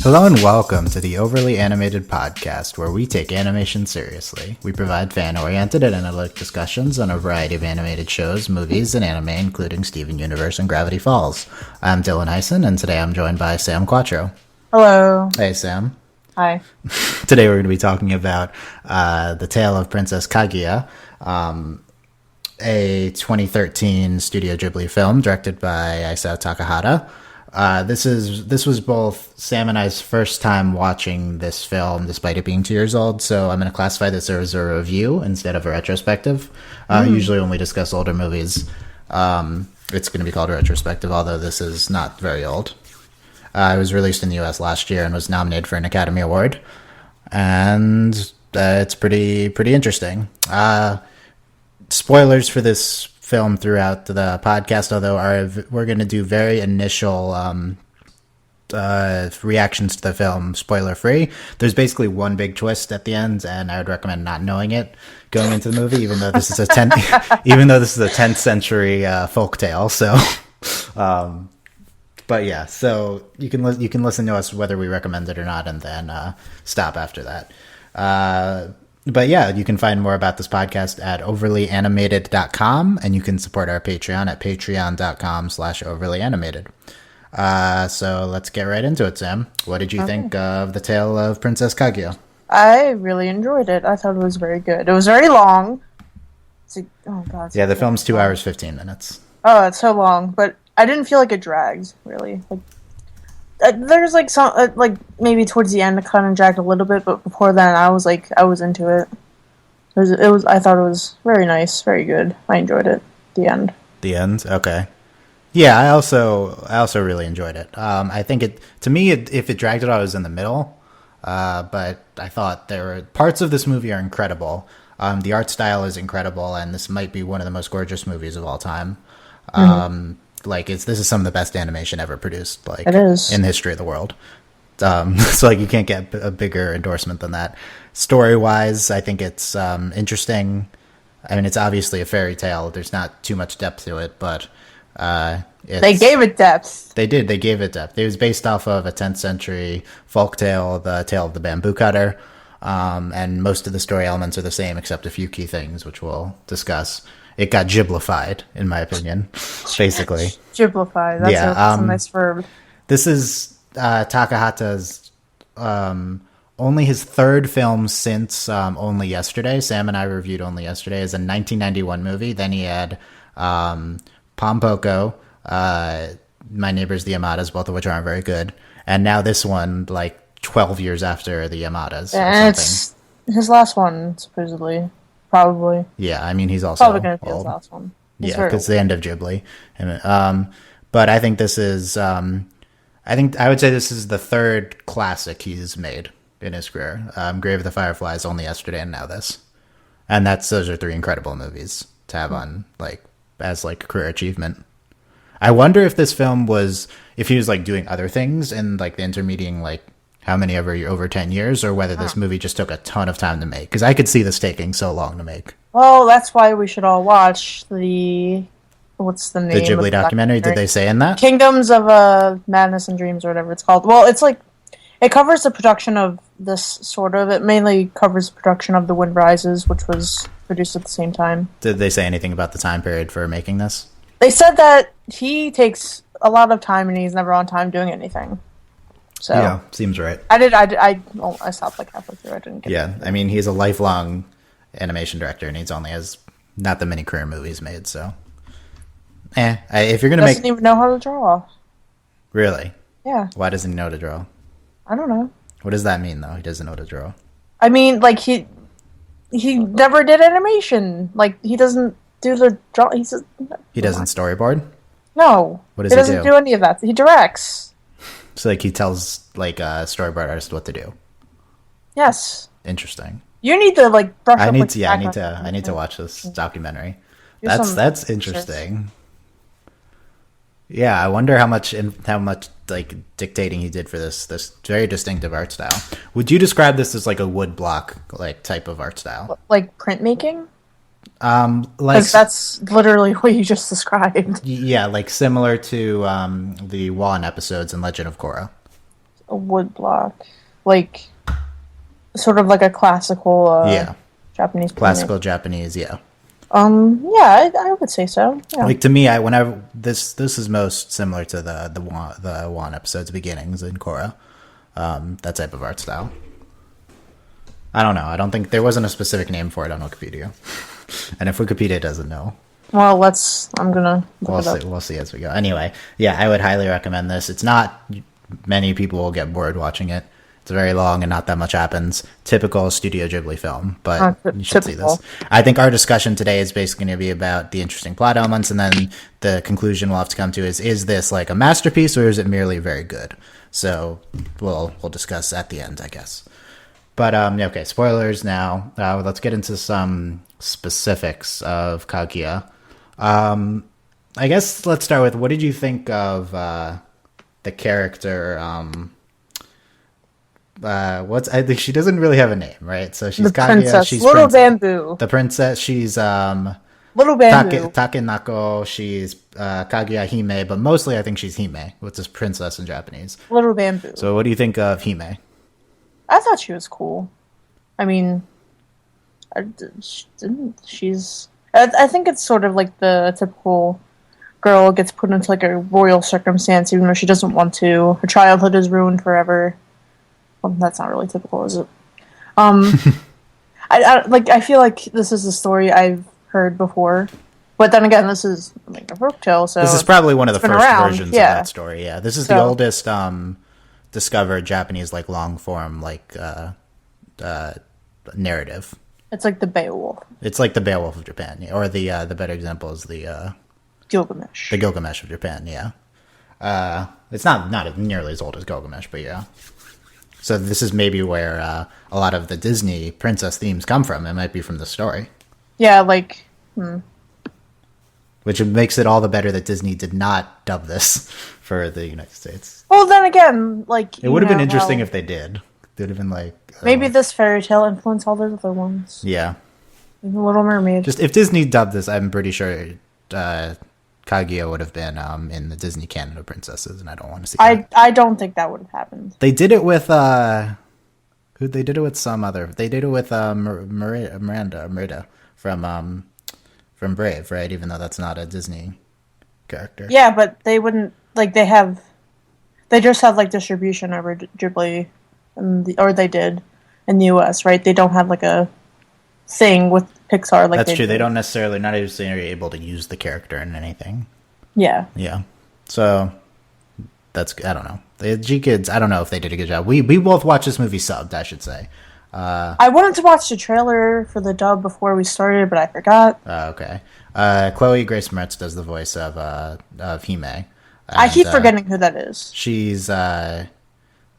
Hello and welcome to the Overly Animated Podcast, where we take animation seriously. We provide fan-oriented and analytic discussions on a variety of animated shows, movies, and anime, including Steven Universe and Gravity Falls. I'm Dylan Hysen, and today I'm joined by Sam Quattro. Hello. Hey, Sam. Hi. Today we're going to be talking about the Tale of Princess Kaguya, a 2013 Studio Ghibli film directed by Isao Takahata. This was both Sam and I's first time watching this film, despite it being 2 years old. So I'm going to classify this as a review instead of a retrospective. Usually, when we discuss older movies, it's going to be called a retrospective. Although this is not very old. It was released in the U.S. last year and was nominated for an Academy Award, and it's pretty interesting. Spoilers for this film throughout the podcast, although we're going to do very initial reactions to the film spoiler free. There's basically one big twist at the end, and I would recommend not knowing it going into the movie, even though this is a 10th century folk tale. So but yeah, so you can listen to us whether we recommend it or not, and then stop after that. But yeah, you can find more about this podcast at overlyanimated.com, and you can support our Patreon at patreon.com/overlyanimated. So let's get right into it, Sam. What did you think of the Tale of Princess Kaguya? I really enjoyed it. I thought it was very good. It was very long. Yeah, the film's 2 hours, 15 minutes. Oh, it's so long, but I didn't feel like it dragged, really. There's some maybe towards the end it kind of dragged a little bit, but before then I was into it. I thought it was very nice, very good. I enjoyed it. The end. The end. Okay. Yeah, I also really enjoyed it. I think if it dragged it out, I was in the middle. But I thought there were parts of this movie are incredible. The art style is incredible, and this might be one of the most gorgeous movies of all time. This is some of the best animation ever produced, it is, in the history of the world. So you can't get a bigger endorsement than that. Story-wise, I think it's interesting. I mean, it's obviously a fairy tale. There's not too much depth to it, but they gave it depth. They did. They gave it depth. It was based off of a 10th century folk tale, the Tale of the Bamboo Cutter, and most of the story elements are the same, except a few key things, which we'll discuss. It got Ghiblified, in my opinion, basically. Ghiblified. That's a nice verb. This is Takahata's only his third film since Only Yesterday. Sam and I reviewed Only Yesterday as a 1991 movie. Then he had Pompoko, My Neighbors the Yamadas, both of which aren't very good. And now this one, 12 years after the Yamadas. Yeah, it's his last one, supposedly. Probably. Yeah, I mean, he's also probably going to be his last one. Yeah, because the end of Ghibli. But I think this is, I would say this is the third classic he's made in his career. Grave of the Fireflies, Only Yesterday, and now this. And those are three incredible movies to have on, as a career achievement. I wonder if this film if he was doing other things in the intermediate, how many over 10 years, or whether this movie just took a ton of time to make. Because I could see this taking so long to make. Well, that's why we should all watch what's the name? The Ghibli documentary? Did they say in that? Kingdoms of Madness and Dreams, or whatever it's called. Well, it's it covers the production of this, sort of. It mainly covers the production of The Wind Rises, which was produced at the same time. Did they say anything about the time period for making this? They said that he takes a lot of time and he's never on time doing anything. So yeah, seems right. I stopped halfway through. I didn't get Yeah, I mean, he's a lifelong animation director, and he only has not that many career movies made, so. If you're going to doesn't even know how to draw. Really? Yeah. Why doesn't he know to draw? I don't know. What does that mean, though? He doesn't know to draw. I mean, he never did animation. He doesn't do the draw. He doesn't storyboard? No. What does he doesn't do any of that. He directs. So he tells a storyboard artist what to do. Yes. Interesting. You need to brush up. I need to watch this documentary. That's interesting. Yeah, I wonder how much dictating he did for this very distinctive art style. Would you describe this as a wood block type of art style? Like printmaking? Because that's literally what you just described. Yeah, like similar to the Wan episodes in Legend of Korra. a wood block, like sort of like a classical Japanese painting. Classical Japanese, yeah. Yeah, I would say so. Yeah. Like to me, whenever this is most similar to the one episode's beginnings in Korra, that type of art style. I don't know. I don't think there wasn't a specific name for it on Wikipedia, and if Wikipedia doesn't know, well, I'm gonna look it up. We'll see as we go. Anyway, yeah, I would highly recommend this. It's not many people will get bored watching it. It's very long and not that much happens. Typical Studio Ghibli film, but you should see this. I think our discussion today is basically going to be about the interesting plot elements, and then the conclusion we'll have to come to is this like a masterpiece or is it merely very good? So we'll discuss at the end, I guess. But okay, spoilers now. Let's get into some specifics of Kaguya. I guess let's start with, what did you think of the character? I think she doesn't really have a name, right? So she's the princess, Kaguya, she's Little princess. Bamboo. The princess, she's Little Bamboo. Takenako, she's Kaguya Hime, but mostly I think she's Hime, which is princess in Japanese. Little Bamboo. So what do you think of Hime? I thought she was cool. I mean, I think it's sort of like the typical girl gets put into like a royal circumstance even though she doesn't want to. Her childhood is ruined forever. Well, that's not really typical, is it? I feel like this is a story I've heard before, but then again, this is like a folktale, so this is probably one of the first versions of yeah. that story. Yeah, this is the oldest discovered Japanese like long form like narrative. It's like the Beowulf. It's like the Beowulf of Japan, yeah. Or the better example is the Gilgamesh. The Gilgamesh of Japan, yeah. It's not nearly as old as Gilgamesh, but yeah. So this is maybe where a lot of the Disney princess themes come from. It might be from the story. Yeah, like... Which makes it all the better that Disney did not dub this for the United States. Well, then again, like... It would have been interesting if they did. It would have been like... maybe this fairy tale influenced all those other ones. Yeah. The Little Mermaid. Just if Disney dubbed this, I'm pretty sure Kaguya would have been in the Disney canon of princesses, and I don't want to see that. I don't think that would have happened. They did it with who? They did it with some other. They did it with Merida from Brave, right? Even though that's not a Disney character. Yeah, but they wouldn't like they just have like distribution over Ghibli, or they did in the U.S. right? They don't have like a thing with Pixar like that's true. Did. They don't necessarily not able to use the character in anything. Yeah. Yeah. So that's I don't know. The G Kids. I don't know if they did a good job. We both watched this movie subbed, I should say. I wanted to watch the trailer for the dub before we started, but I forgot. Okay. Chloe Grace Moretz does the voice of Hime. And, I keep forgetting who that is. She's the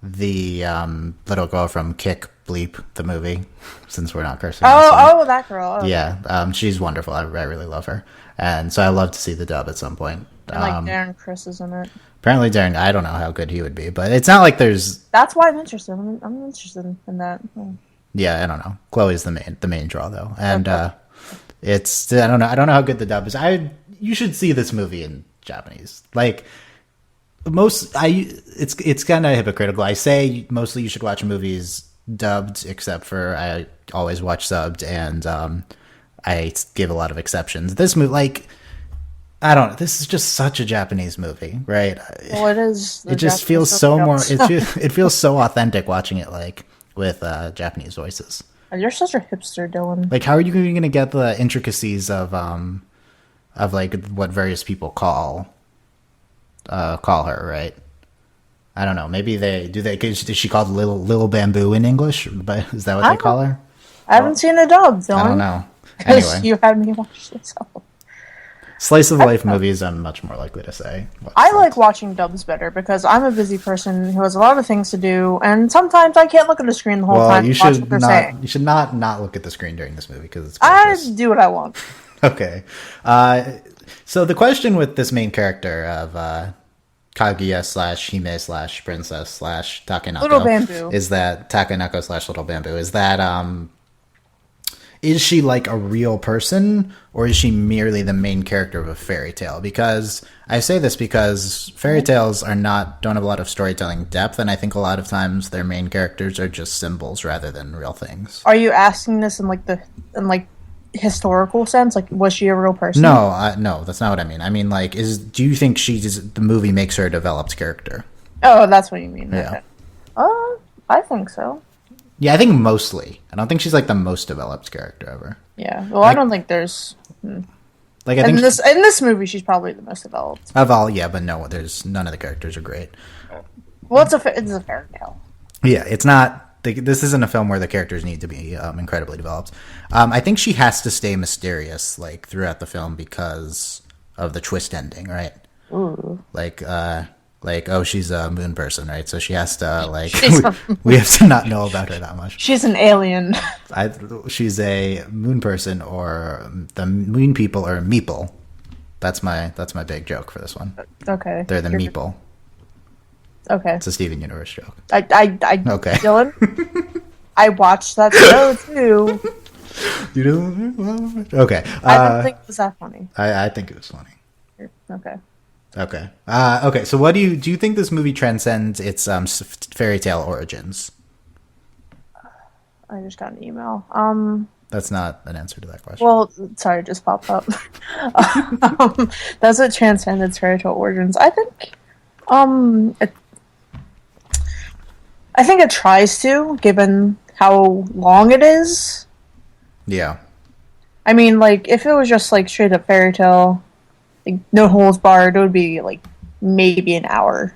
little girl from Kick Bleep, the movie, since we're not cursing. Oh, that girl. Oh. Yeah, she's wonderful. I really love her. And so I love to see the dub at some point. And like Darren Criss is in it. Apparently Darren, I don't know how good he would be, but it's not like there's... That's why I'm interested. I'm interested in that. Yeah, I don't know. Chloe's the main draw though, and it's I don't know how good the dub is. You should see this movie in Japanese. Like it's kind of hypocritical. I say mostly you should watch movies dubbed, except for I always watch subbed, and I give a lot of exceptions. This movie, like, I don't know. This is just such a Japanese movie, right? Well, it is. It just feels so more. It feels so authentic watching it, like with Japanese voices. You're such a hipster, Dylan. Like, how are you going to get the intricacies of like what various people call her, right? I don't know. Maybe is she called Little Bamboo in English? But is that what they call her? I haven't seen a dub, Dylan. I don't know. Anyway, you had me watch this. Slice of life movies, I'm much more likely to say. I like watching dubs better because I'm a busy person who has a lot of things to do, and sometimes I can't look at the screen the whole time. You should not. You should not look at the screen during this movie because it's gorgeous. I do what I want. Okay. So the question with this main character of Kaguya / Hime / princess / Takenako Little Bamboo is that Takenako / Little Bamboo is that is she like a real person, or is she merely the main character of a fairy tale? Because I say this because fairy tales don't have a lot of storytelling depth, and I think a lot of times their main characters are just symbols rather than real things. Are you asking this in like historical sense? Like, was she a real person? No, that's not what I mean. I mean, like, do you think the movie makes her a developed character? Oh, that's what you mean. Yeah. Okay. I think so. Yeah, I think mostly. I don't think she's like the most developed character ever. Yeah. Well, I don't think there's. Like, I think in this movie, she's probably the most developed. Of all, yeah, but no, there's none of the characters are great. Well, it's a fairy tale. Yeah, it's not. This isn't a film where the characters need to be incredibly developed. I think she has to stay mysterious like throughout the film because of the twist ending, right? Ooh. Like, oh, she's a moon person, right? So she has to like we have to not know about her that much. She's an alien. She's a moon person, or the moon people are meeple. That's my big joke for this one. Okay. They're the meeple. Okay. It's a Steven Universe joke. Okay. Dylan, I watched that show too. You don't? Okay. I don't think it was that funny. I think it was funny. Okay. Okay. Okay. So, what do you think this movie transcends its fairy tale origins? I just got an email. That's not an answer to that question. Well, sorry, it just popped up. Does it transcend its fairy tale origins? I think. I think it tries to, given how long it is. Yeah. I mean, like, if it was just, like, straight up fairy tale, like, no holds barred, it would be, like, maybe an hour.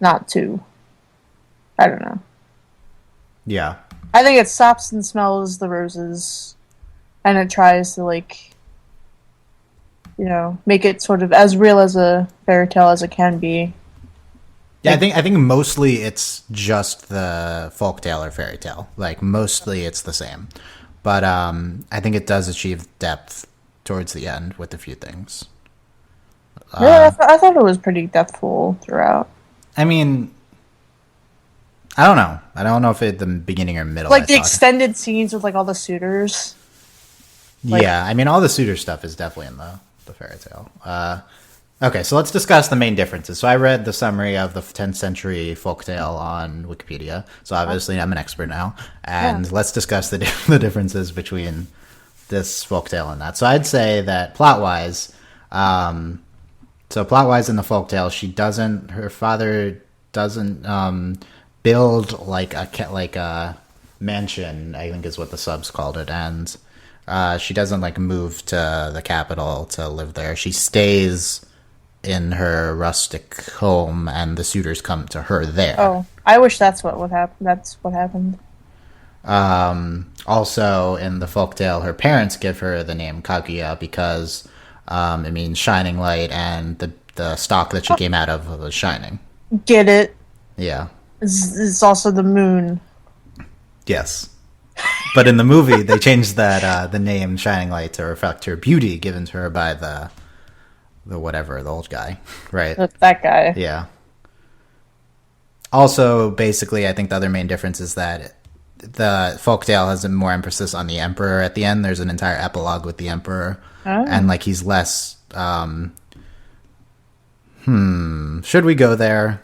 Not two. I don't know. Yeah. I think it stops and smells the roses, and it tries to, like, you know, make it sort of as real as a fairy tale as it can be. Yeah, I think mostly it's just the folktale or fairy tale. Like, mostly it's the same. But I think it does achieve depth towards the end with a few things. Yeah, I thought it was pretty depthful throughout. I mean, I don't know. I don't know if it's the beginning or middle. Like, the extended scenes with, like, all the suitors. Like, yeah, I mean, all the suitor stuff is definitely in the fairy tale. Okay, so let's discuss the main differences. So I read the summary of the 10th century folktale on Wikipedia, so obviously I'm an expert now. And let's discuss the differences between this folktale and that. So I'd say that plot-wise, in the folktale, her father doesn't build like a mansion, I think is what the subs called it, and she doesn't like move to the capital to live there. She stays in her rustic home, and the suitors come to her there. Oh, I wish that's what would happen. That's what happened. Also, in the folktale, her parents give her the name Kaguya because it means shining light, and the stock that she came out of was shining. Get it? Yeah. It's also the moon. Yes. But in the movie, they changed that the name Shining Light to reflect her beauty given to her by the old guy, right? That guy. Yeah. Also, basically, I think the other main difference is that the folktale has more emphasis on the emperor at the end. There's an entire epilogue with the emperor, and like he's less. Should we go there?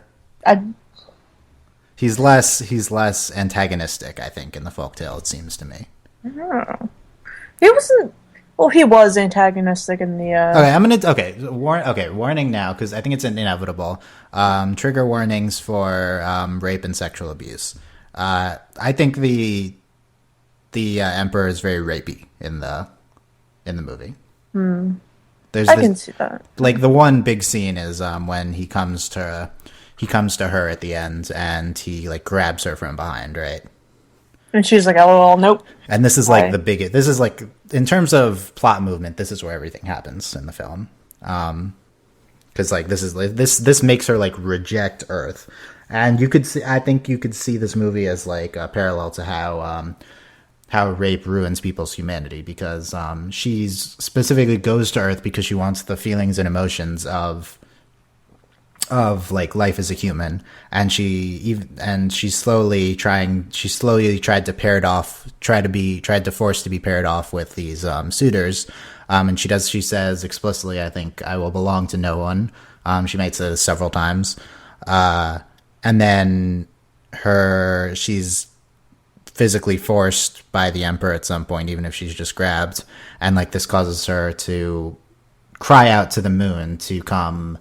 He's less antagonistic, I think, in the folktale. It seems to me. He wasn't. Well, he was antagonistic in the. Warning now, because I think it's inevitable. Trigger warnings for rape and sexual abuse. I think the emperor is very rapey in the movie. I can see that. Like the one big scene is when he comes to her at the end and he like grabs her from behind, right? And she's like, "Oh, nope." And this is like the biggest. This is like in terms of plot movement. This is where everything happens in the film. Because like this makes her like reject Earth, and you could see. I think you could see this movie as like a parallel to how rape ruins people's humanity, because she's specifically goes to Earth because she wants the feelings and emotions of of like life as a human, and she slowly tried to pair it off, tried to force to be paired off with these suitors, and she says explicitly, I think, I will belong to no one. She makes it several times, and then she's physically forced by the emperor at some point, even if she's just grabbed, and like this causes her to cry out to the moon to come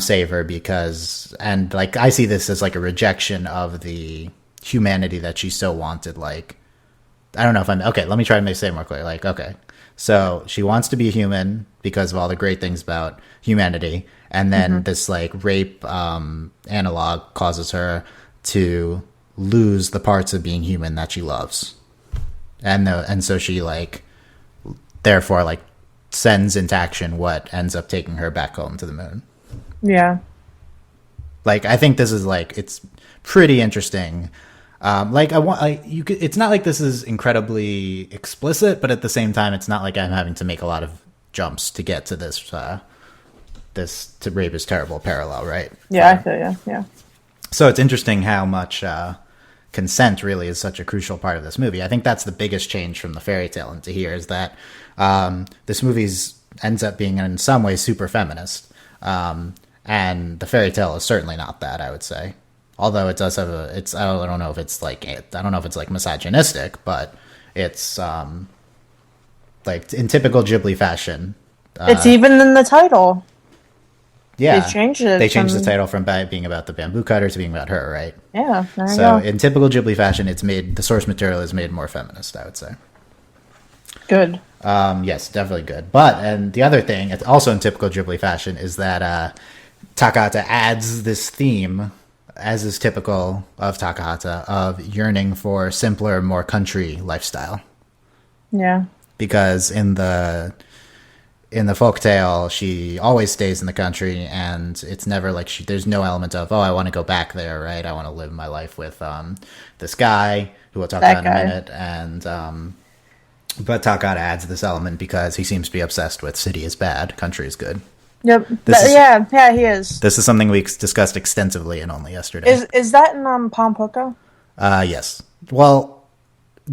save her, because, and like I see this as like a rejection of the humanity that she so wanted. Like, I don't know if I'm okay, let me try to say it more clear. Like, okay, so she wants to be a human because of all the great things about humanity, and then this like rape analog causes her to lose the parts of being human that she loves, and so she like therefore like sends into action what ends up taking her back home to the moon. Yeah. Like, I think this is like, it's pretty interesting. Like it's not like this is incredibly explicit, but at the same time, it's not like I'm having to make a lot of jumps to get to this to Rape is Terrible parallel, right? Yeah, I feel you. Yeah. So it's interesting how much consent really is such a crucial part of this movie. I think that's the biggest change from the fairy tale into here, is that this movie ends up being in some ways super feminist. And the fairy tale is certainly not that, I would say. Although it does have I don't know if it's like misogynistic, but it's like in typical Ghibli fashion. It's even in the title. Yeah, they changed it. They changed the title from being about the bamboo cutter to being about her, right? Yeah, there you so go. In typical Ghibli fashion, the source material is made more feminist, I would say. Good. Yes, definitely good. And the other thing, it's also in typical Ghibli fashion, is that Takahata adds this theme, as is typical of Takahata, of yearning for simpler, more country lifestyle. Yeah. Because in the folktale, she always stays in the country, and it's never like there's no element of, I want to go back there, right? I want to live my life with this guy who we'll talk about in a minute, and but Takahata adds this element because he seems to be obsessed with city is bad, country is good. Yep. He is. This is something we discussed extensively in Only Yesterday. Is that in Pompoko? Yes. Well,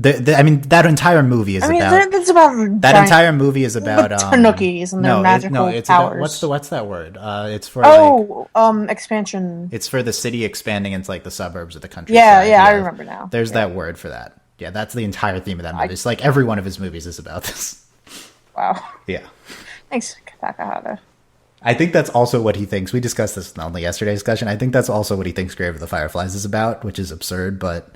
I mean, that entire movie is about. It's about that entire movie is about tanukis and their magical it's powers. About, what's that word? It's for expansion. It's for the city expanding into like the suburbs of the country. Yeah, I remember now. There's that word for that. Yeah, that's the entire theme of that movie. It's like every one of his movies is about this. Wow. Yeah. Thanks, Takahata. I think that's also what he thinks. We discussed this in Only Yesterday discussion. I think that's also what he thinks Grave of the Fireflies is about, which is absurd, but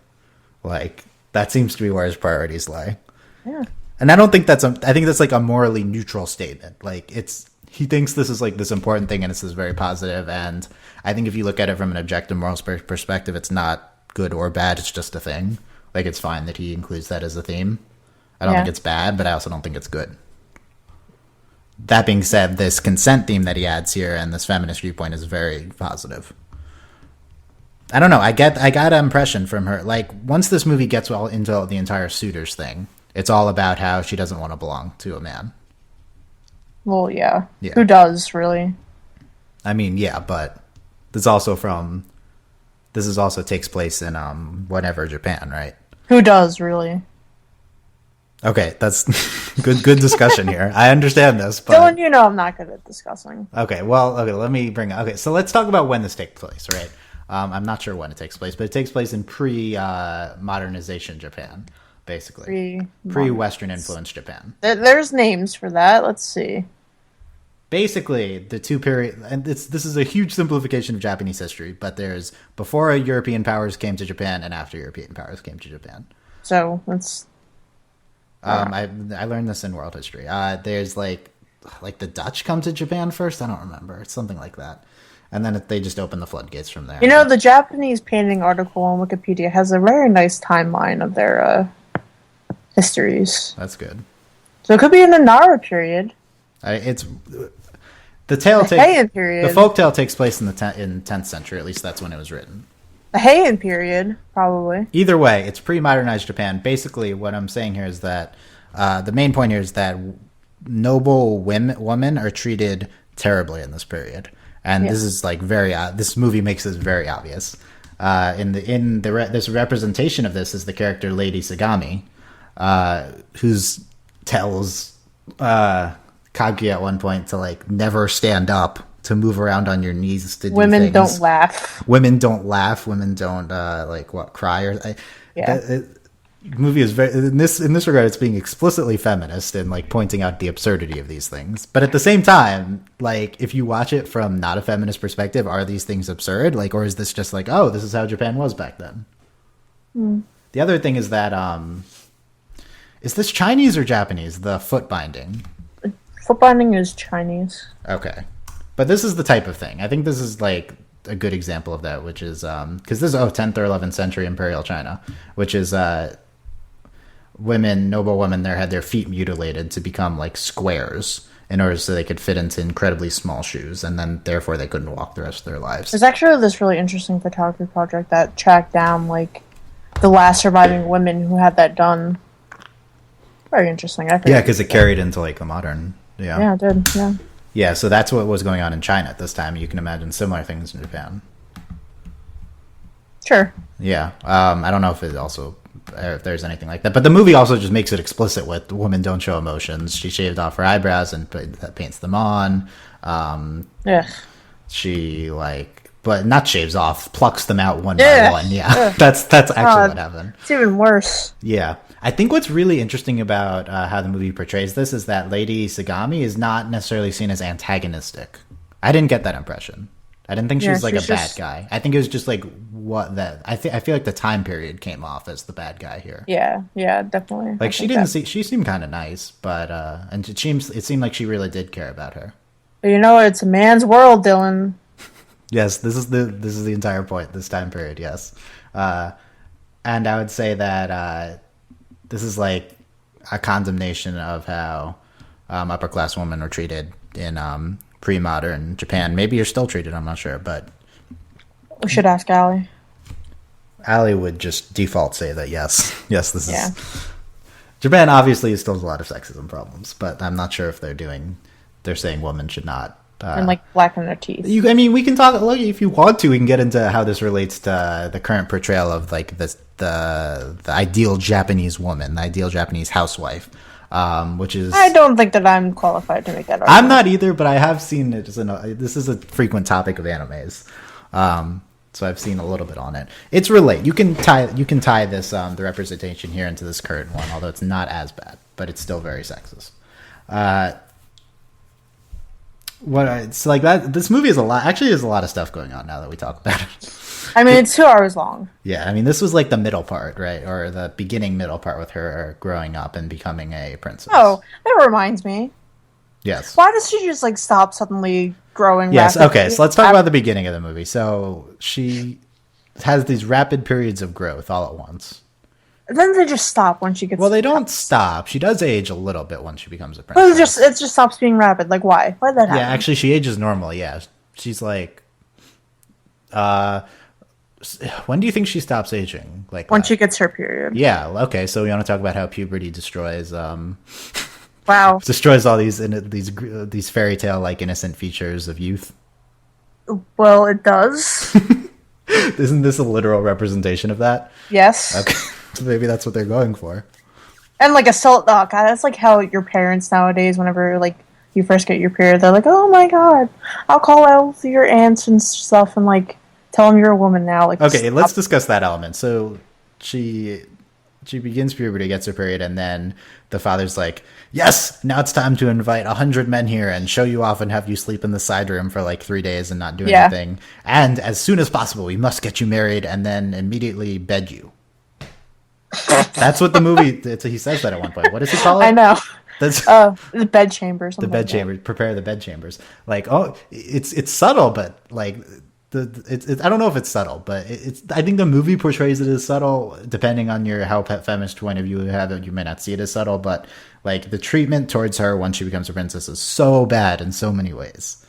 like that seems to be where his priorities lie. Yeah. And I don't think I think that's like a morally neutral statement. Like he thinks this is like this important thing, and this is very positive. And I think if you look at it from an objective moral perspective, it's not good or bad. It's just a thing. Like, it's fine that he includes that as a theme. I don't think it's bad, but I also don't think it's good. That being said, this consent theme that he adds here and this feminist viewpoint is very positive. I don't know. I got an impression from her. Like, once this movie gets well into the entire suitors thing, it's all about how she doesn't want to belong to a man. Well, yeah. Who does, really? I mean, yeah, but this also takes place in whatever, Japan, right? Who does, really? Okay, that's good discussion here. I understand this, but Dylan, you know I'm not good at discussing. Okay, let me so let's talk about when this takes place, right? I'm not sure when it takes place, but it takes place in pre-modernization Japan, basically. Pre-Western influence Japan. There's names for that. Let's see. Basically, the two period, and this is a huge simplification of Japanese history, but there's before European powers came to Japan and after European powers came to Japan. So let's. I learned this in world history. There's like the Dutch come to Japan first. I don't remember. It's something like that, and then they just open the floodgates from there. You know, the Japanese painting article on Wikipedia has a very nice timeline of their histories. That's good. So it could be in the Nara period. It's the tale Heian period. The folktale takes place in the 10th century. At least that's when it was written. The Heian period, probably. Either way, it's pre-modernized Japan. Basically, what I'm saying here is that the main point here is that noble women are treated terribly in this period, and Yeah. this is like this movie makes this very obvious. This representation of this is the character Lady Sagami, who's tells Kaguya at one point to like never stand up, to move around on your knees, to do Women things. don't laugh. Women don't laugh. Women don't cry or. Movie is very in this regard. It's being explicitly feminist and like pointing out the absurdity of these things. But at the same time, like if you watch it from not a feminist perspective, are these things absurd? Like, or is this just like, oh, this is how Japan was back then? The other thing is that is this Chinese or Japanese? The foot binding. Foot binding is Chinese. Okay, but this is the type of thing. I think this is like a good example of that, which is because this is 10th or 11th century imperial China, which is noble women there had their feet mutilated to become like squares in order so they could fit into incredibly small shoes, and then therefore they couldn't walk the rest of their lives. There's actually this really interesting photography project that tracked down like the last surviving women who had that done. Very interesting. Because it carried into like the modern. Yeah, it did. Yeah, so that's what was going on in China at this time. You can imagine similar things in Japan. Sure. Yeah, I don't know if there's anything like that, but the movie also just makes it explicit with women don't show emotions. She shaved off her eyebrows and paints them on. She but not shaves off, plucks them out one by one. Yeah, that's actually what happened. It's even worse. Yeah. I think what's really interesting about how the movie portrays this is that Lady Sagami is not necessarily seen as antagonistic. I didn't get that impression. I didn't think she was like a bad guy. I think it was just like I feel like the time period came off as the bad guy here. Yeah, definitely. Like she seemed kind of nice, but and it seemed like she really did care about her. But it's a man's world, Dylan. Yes, this is the entire point. This time period, yes, and I would say that this is like a condemnation of how upper class women were treated in pre-modern Japan. Maybe you're still treated, I'm not sure, but we should ask Allie. Allie would just default say that yes, this is Japan. Obviously, still has a lot of sexism problems, but I'm not sure if they're saying women should not. And like blacken their teeth. We can talk. Look, if you want to, we can get into how this relates to the current portrayal of like the ideal Japanese woman, the ideal Japanese housewife, which is. I don't think that I'm qualified to make that argument. I'm not either, but I have seen it. This is a frequent topic of animes, so I've seen a little bit on it. It's You can tie this the representation here into this current one, although it's not as bad, but it's still very sexist. It's like that. This movie is a lot. Actually, there's a lot of stuff going on now that we talk about it. It's 2 hours long. Yeah, this was like the middle part, right, or the beginning middle part with her growing up and becoming a princess. Oh, that reminds me. Yes. Why does she just like stop suddenly growing? Yes. Rapidly? Okay. So let's talk about the beginning of the movie. So she has these rapid periods of growth all at once. Then they just stop when she gets. Well, they don't stop. She does age a little bit when she becomes a princess. But it just stops being rapid. Like why? Why did that happen? Yeah, actually, she ages normally. Yeah, she's like, when do you think she stops aging? Like when she gets her period. Yeah. Okay. So we want to talk about how puberty destroys. Wow. Destroys all these fairy tale like innocent features of youth. Well, it does. Isn't this a literal representation of that? Yes. Okay. So maybe that's what they're going for. And like oh god, that's like how your parents nowadays, whenever like you first get your period, they're like, oh my god, I'll call out your aunts and stuff and like tell them you're a woman now. Like, okay, let's discuss that element. So she begins puberty, gets her period, and then the father's like, yes, now it's time to invite 100 men here and show you off and have you sleep in the side room for like 3 days and not do anything. And as soon as possible, we must get you married and then immediately bed you. That's what the movie. He says that at one point. What does he call it? I know. That's the bed chambers. The bed chambers. Prepare the bed chambers. Like, oh, it's subtle, but like I don't know if it's subtle, but it's. I think the movie portrays it as subtle, depending on how feminist point of view you have it. You may not see it as subtle, but like the treatment towards her once she becomes a princess is so bad in so many ways,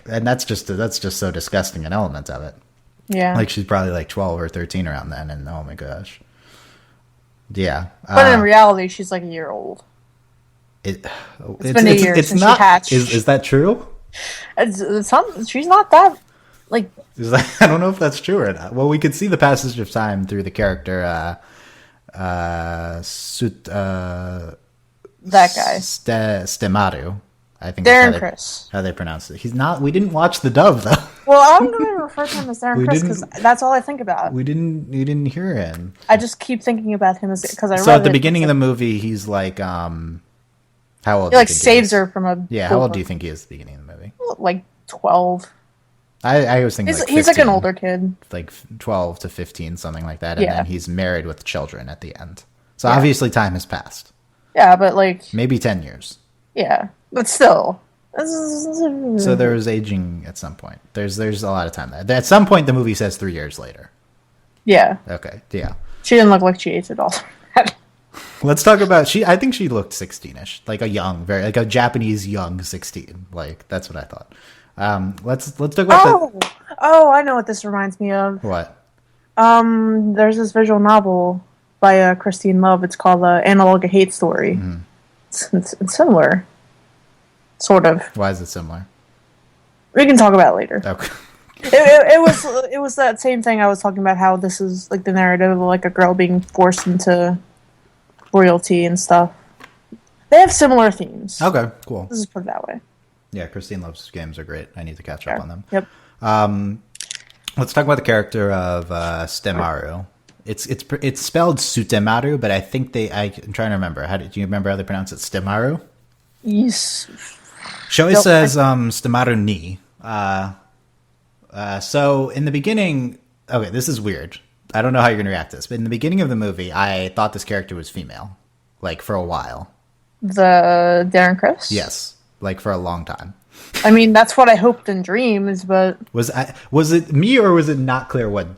and that's just so disgusting an element of it. Yeah, like she's probably like 12 or 13 around then, and oh my gosh. Yeah, but in reality, she's like a year old. It's been a year since she hatched. Is that true? She's not that like I don't know if that's true or not. Well, we could see the passage of time through the character that guy. Stemaru. I think Darren that's Criss. how they pronounce it. He's not. We didn't watch the dub though. Well, I'm going to refer to him as Darren Criss because that's all I think about. We didn't hear him. I just keep thinking about him as because I. So at the beginning of the movie, he's like, how old? He like saves her from a. Yeah, how old do you think he is at the beginning of the movie? Like 12. I was thinking he's like an older kid, like 12 to 15, something like that, and then he's married with children at the end. So obviously, time has passed. Yeah, but like maybe 10 years. Yeah, but still. So there was aging at some point. There's a lot of time there. At some point, the movie says 3 years later. Yeah. Okay. Yeah. She didn't look like she aged at all. Let's talk about I think she looked 16ish, like a young, like a Japanese young 16. Like that's what I thought. Let's talk about. Oh, I know what this reminds me of. What? There's this visual novel by Christine Love. It's called Analog Hate Story. Mm-hmm. It's similar, sort of. Why is it similar? We can talk about it later. Okay. It was that same thing I was talking about. How this is like the narrative of like a girl being forced into royalty and stuff. They have similar themes. Okay, cool. Let's just put it that way. Yeah, Christine Love's games are great. I need to catch up on them. Yep. Let's talk about the character of Stemaru. It's spelled Sutemaru, but I think I'm trying to remember. Do you remember how they pronounce it? Stemaru? Yes. Shoei says Stemaru ni. So in the beginning, okay, this is weird. I don't know how you're going to react to this, but in the beginning of the movie, I thought this character was female, like for a while. The Darren Criss? Yes, like for a long time. I mean, that's what I hoped in dreams, but was it me or was it not clear what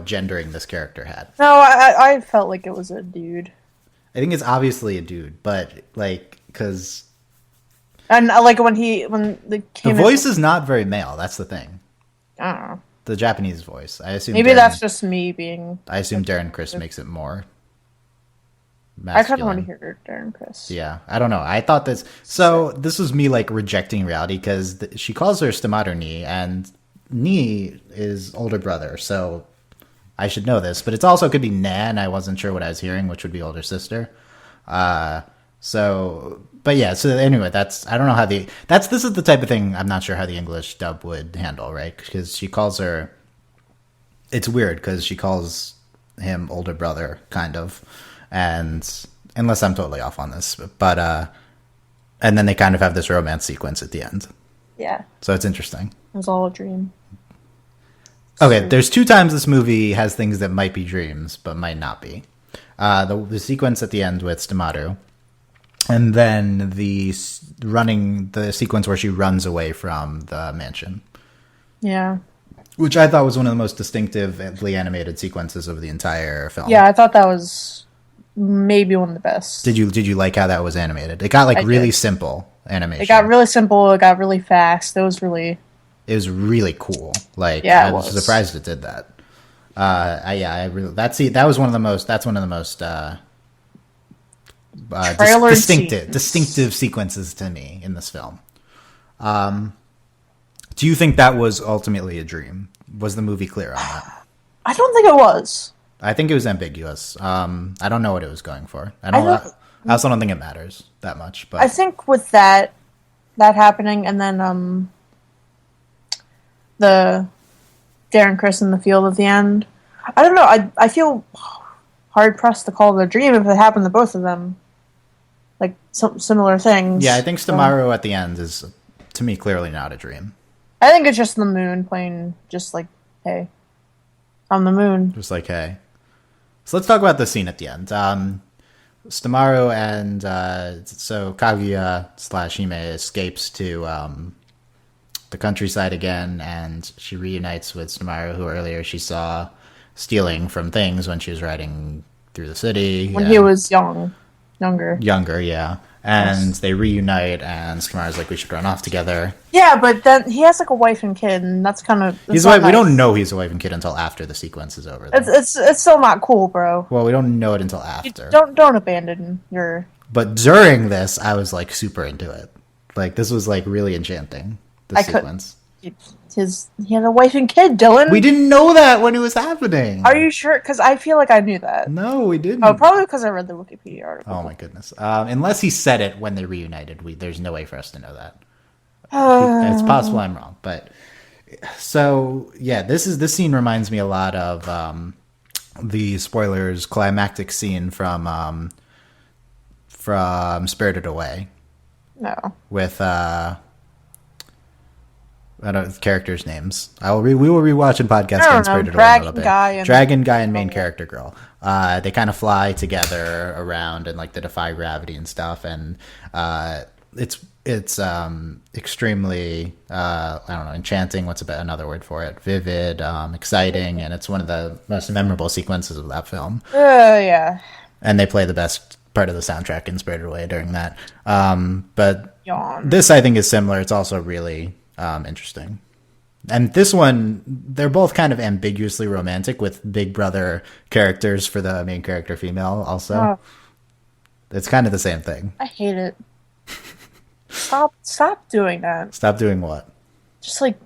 gendering this character had? No, I felt like it was a dude. I think it's obviously a dude, but like because and like when the voice is not very male. That's the thing. I don't know. The Japanese voice. I assume maybe that's just me being. I assume Darren Criss makes it more masculine. I kind of want to hear Darren Criss. Yeah, I don't know. I thought this. So this was me like rejecting reality because she calls her Stemaru ni, and ni is older brother. So I should know this, but it also could be Nan. I wasn't sure what I was hearing, which would be older sister. But yeah. So anyway, I don't know how this is the type of thing I'm not sure how the English dub would handle, right? Because she calls her. It's weird because she calls him older brother, kind of, and unless I'm totally off on this, but and then they kind of have this romance sequence at the end. Yeah. So it's interesting. It was all a dream. Okay, there's 2 times this movie has things that might be dreams, but might not be. The sequence at the end with Stemaru, and then the sequence where she runs away from the mansion. Yeah. Which I thought was one of the most distinctively animated sequences of the entire film. Yeah, I thought that was maybe one of the best. Did you like how that was animated? It got really simple animation. It got really simple. It got really fast. It was really cool. Like, I was surprised it did that. That was one of the most distinctive sequences to me in this film. Do you think that was ultimately a dream? Was the movie clear on that? I don't think it was. I think it was ambiguous. I don't know what it was going for. I also don't think it matters that much. But I think with that happening, and then the Darren Criss in the field at the end, I don't know. I feel hard pressed to call it a dream if it happened to both of them, like some similar things. Yeah, I think Stemaru at the end is, to me, clearly not a dream. I think it's just the moon playing, just like, hey, I'm the moon. Just like, hey. So let's talk about the scene at the end. Stemaru and so Kaguya / Hime escapes to the countryside again, and she reunites with Stemaru, who earlier she saw stealing from things when she was riding through the city. When he was younger. Younger, yeah. And they reunite, and Stemaru's like, we should run off together. Yeah, but then he has like a wife and kid, and that's kind of... He's like, we don't know he's a wife and kid until after the sequence is over. It's still not cool, bro. Well, we don't know it until after. Don't abandon your... But during this, I was like super into it. Like, this was like really enchanting. the I could. sequence. He had a wife and kid, Dylan. We didn't know that when it was happening. Are you sure? Because I feel like I knew that. No, we didn't. Oh, probably because I read the Wikipedia article. Oh my goodness. Unless he said it when they reunited, there's no way for us to know that. It's possible I'm wrong, but so yeah, this scene reminds me a lot of the spoilers climactic scene from Spirited Away. No. With I don't characters' names. We will rewatch and podcast on Spirited Away a little bit. Dragon guy and main character girl. They kind of fly together around and like they defy gravity and stuff, and it's extremely I don't know, enchanting. What's another word for it? Vivid, exciting, and it's one of the most memorable sequences of that film. Yeah. And they play the best part of the soundtrack in Spirited Away during that. But Yawn. This I think is similar. It's also really interesting. And this one, they're both kind of ambiguously romantic with big brother characters for the main character female also. Oh. It's kind of the same thing. I hate it. Stop doing that. Stop doing what? Just like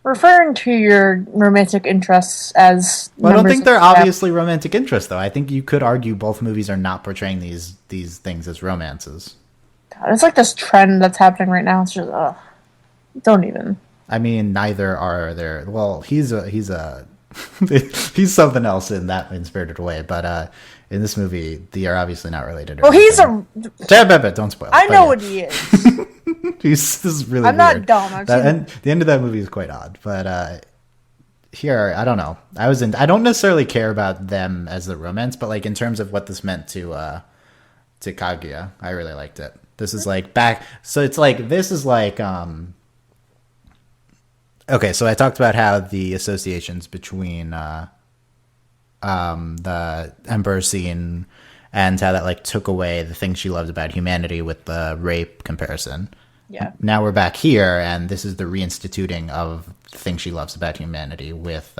referring to your romantic interests as. Well, I don't think they're obviously romantic interests, though. I think you could argue both movies are not portraying these things as romances. God, it's like this trend that's happening right now. It's just, don't even. I mean, neither are there. Well, he's he's something else in Spirited Away, but in this movie, they are obviously not related. Well, he's a. Don't spoil it. I know what he is. This is really. I'm weird. not dumb. The end of that movie is quite odd, but here I don't know. I don't necessarily care about them as the romance, but like in terms of what this meant to Kaguya, I really liked it. This is like back. So it's like this is like. Okay, so I talked about how the associations between the Emperor scene and how that like took away the thing she loved about humanity with the rape comparison. Yeah. Now we're back here, and this is the reinstituting of the thing she loves about humanity with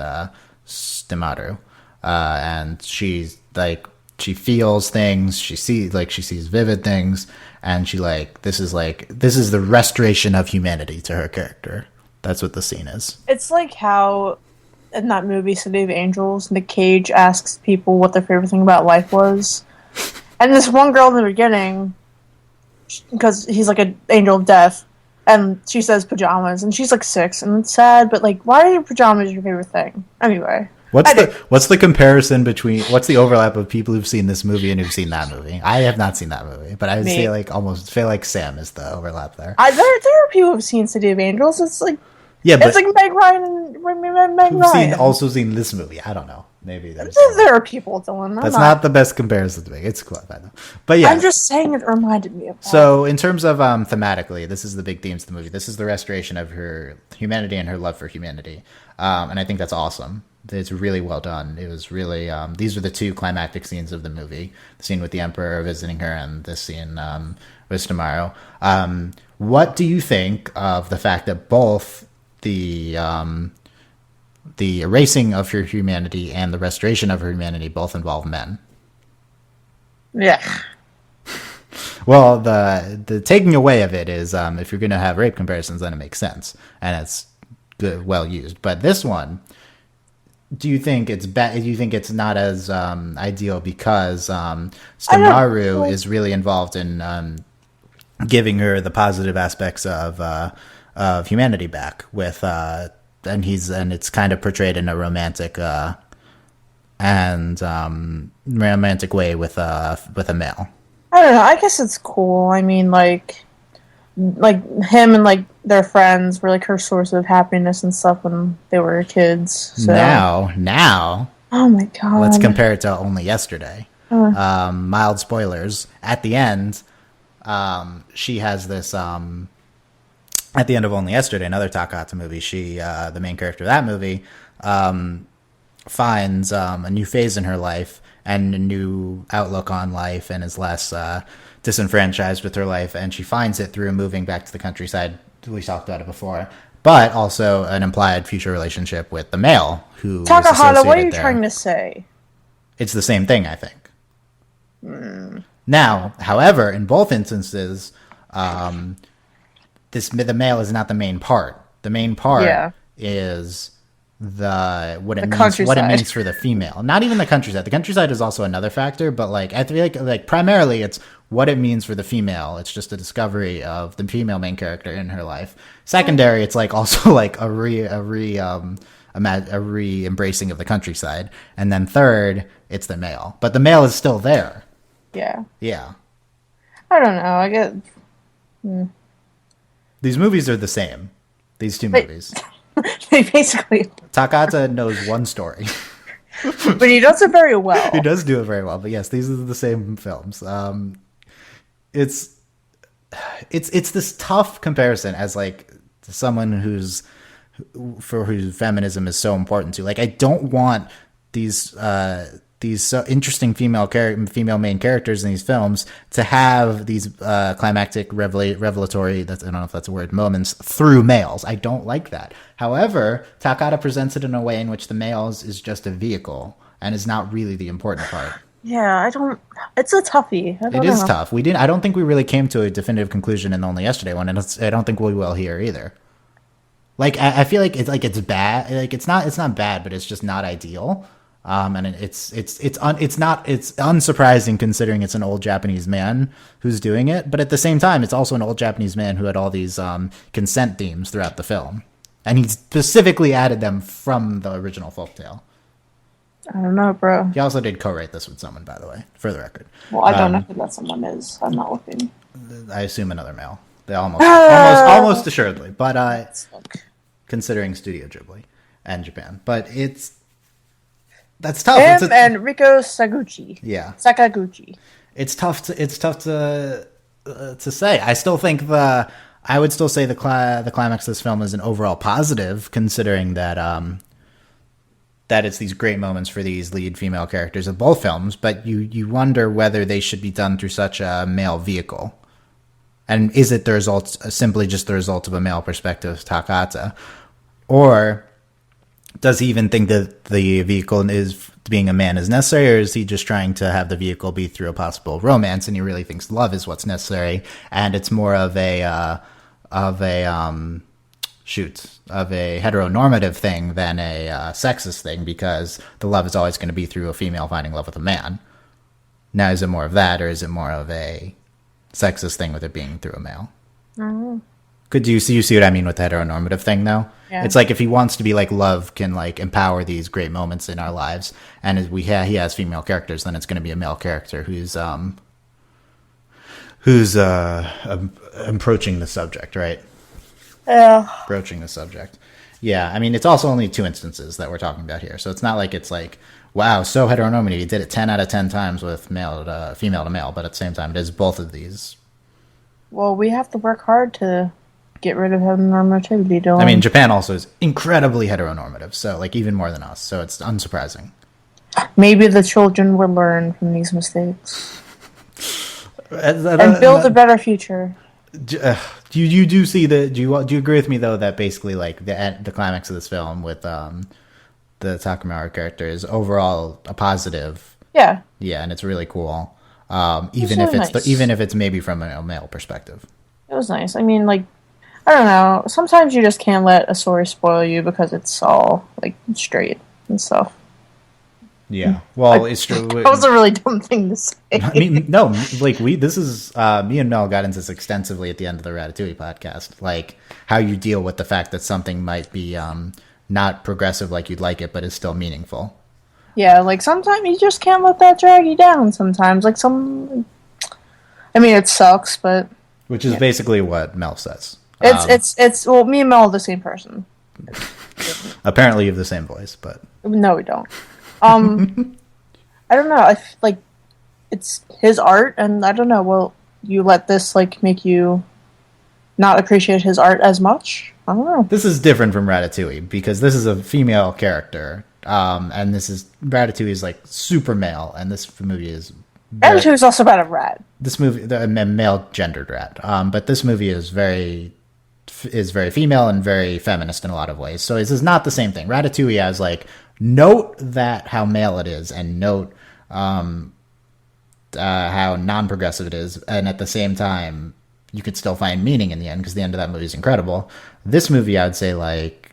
Stimaru. And she's like, she feels things, she sees vivid things, and this is the restoration of humanity to her character. That's what the scene is. It's like how in that movie City of Angels, Nick Cage asks people what their favorite thing about life was. And this one girl in the beginning, because he's like an angel of death, and she says pajamas, and she's like 6, and it's sad, but like, why are your pajamas your favorite thing? Anyway. What's the comparison between, what's the overlap of people who've seen this movie and who've seen that movie? I have not seen that movie, but I would say like almost feel like Sam is the overlap there. There are people who've seen City of Angels. It's like, yeah, but it's like Meg Ryan and Meg Ryan. Also seen this movie. I don't know. Maybe there are people, Dylan. That's not the best comparison to make. It's cool, I know. But yeah, I'm just saying it reminded me of that. So in terms of thematically, this is the big themes of the movie. This is the restoration of her humanity and her love for humanity, and I think that's awesome. It's really well done. It was really these are the two climactic scenes of the movie: the scene with the Emperor visiting her, and this scene with Stimaru. What do you think of the fact that both the erasing of her humanity and the restoration of her humanity both involve men? Yeah. Well, the taking away of it is if you're going to have rape comparisons, then it makes sense and it's good, well used. But this one, do you think it's Do you think it's not as ideal because Stimaru is really involved in giving her the positive aspects of humanity back with and it's kind of portrayed in a romantic romantic way with a male. I don't know. I guess it's cool. I mean, like him and like their friends were like her source of happiness and stuff when they were kids. So. Now. Oh my god. Let's compare it to Only Yesterday. Mild spoilers. At the end, she has this. At the end of Only Yesterday, another Takahata movie, she, the main character of that movie, finds a new phase in her life and a new outlook on life and is less disenfranchised with her life. And she finds it through moving back to the countryside. We talked about it before. But also an implied future relationship with the male who Takahata, what are you trying to say? It's the same thing, I think. Now, however, in both instances, the male is not the main part The main part Yeah. is what it countryside. means for the female. Not even the countryside. The countryside is also another factor, but like I feel like primarily it's what it means for the female. It's just a discovery of the female main character in her life. Secondary, it's like also like a re-embracing of the countryside. And then third, it's the male. But the male is still there. Yeah. Yeah. I don't know. I get. These movies are the same. These two movies. They basically. Takahata knows one story. But he does it very well. He does do it very well. But yes, these are the same films. It's this tough comparison as like someone whose feminism is so important to. Like, I don't want these so interesting female main characters in these films to have these climactic revelatory, I don't know if that's a word, moments through males. I don't like that. However, Takahata presents it in a way in which the males is just a vehicle and is not really the important part. Yeah, I don't. It's a toughie. It is tough. I don't think we really came to a definitive conclusion in the Only Yesterday one, and I don't think we will here either. Like, I feel like it's bad. Like, it's not bad, but it's just not ideal. And it's unsurprising considering it's an old Japanese man who's doing it, but at the same time, it's also an old Japanese man who had all these consent themes throughout the film, and he specifically added them from the original folktale. I don't know, bro. He also did co-write this with someone, by the way, for the record. Well, I don't know who that someone is. I'm not looking. I assume another male. They almost assuredly, but considering Studio Ghibli and Japan, but that's tough. Him and Riko Sakaguchi. Yeah, Sakaguchi. It's tough to say. I still think I would still say the climax of this film is an overall positive, considering that that it's these great moments for these lead female characters of both films. But you wonder whether they should be done through such a male vehicle, and is it the result simply just the result of a male perspective of Takahata, or does he even think that the vehicle is being a man is necessary, or is he just trying to have the vehicle be through a possible romance, and he really thinks love is what's necessary, and it's more of a heteronormative thing than a sexist thing, because the love is always going to be through a female finding love with a man. Now, is it more of that, or is it more of a sexist thing with it being through a male? Mm-hmm. Could you see what I mean with the heteronormative thing, though? Yeah. It's like if he wants to be like love can like empower these great moments in our lives, and he has female characters, then it's going to be a male character who's approaching the subject, right? Yeah. Broaching the subject. Yeah, I mean, it's also only 2 instances that we're talking about here, so it's not like it's like, wow, so heteronormative. He did it 10 out of 10 times with female to male, but at the same time, it is both of these. Well, we have to work hard to get rid of heteronormativity, Dylan. I mean, Japan also is incredibly heteronormative, so like even more than us, so it's unsurprising. Maybe the children will learn from these mistakes and build a better future. Do you see do you agree with me though that basically like the climax of this film with the Takamaru character is overall a positive? Yeah, and it's really cool. Even if it's maybe from a male perspective, it was nice. I mean, like, I don't know. Sometimes you just can't let a story spoil you because it's all like straight and stuff. Yeah, well, it's true. That was a really dumb thing to say. I mean, no, like me and Mel got into this extensively at the end of the Ratatouille podcast, like how you deal with the fact that something might be not progressive like you'd like it, but is still meaningful. Yeah, like sometimes you just can't let that drag you down. Sometimes, like I mean, it sucks, but which is basically what Mel says. It's well, me and Mel are the same person. Apparently, you have the same voice, but no, we don't. I don't know. Like it's his art, and I don't know. Will you let this like make you not appreciate his art as much? I don't know. This is different from Ratatouille because this is a female character, and Ratatouille is like super male, and this movie is. Ratatouille is also about a rat. This movie, a male gendered rat, but this movie is very female and very feminist in a lot of ways. So this is not the same thing. Ratatouille has like note that how male it is, and note how non-progressive it is, and at the same time you could still find meaning in the end because the end of that movie is incredible. This movie, I would say, like,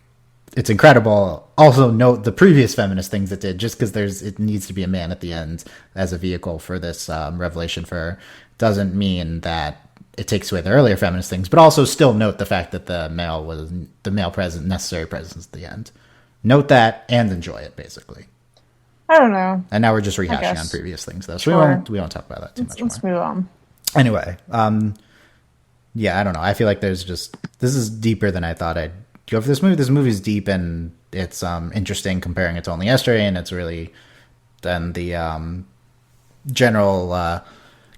it's incredible. Also, note the previous feminist things it did, just because it needs to be a man at the end as a vehicle for this revelation for her, doesn't mean that it takes away the earlier feminist things. But also, still note the fact that the male necessary presence at the end. Note that and enjoy it, basically. I don't know. And now we're just rehashing on previous things, though, so we won't talk about that too much. Let's move on. Anyway, yeah, I don't know. I feel like this is deeper than I thought I'd go for this movie. This movie's deep, and it's interesting comparing it to Only Yesterday, and it's really then the general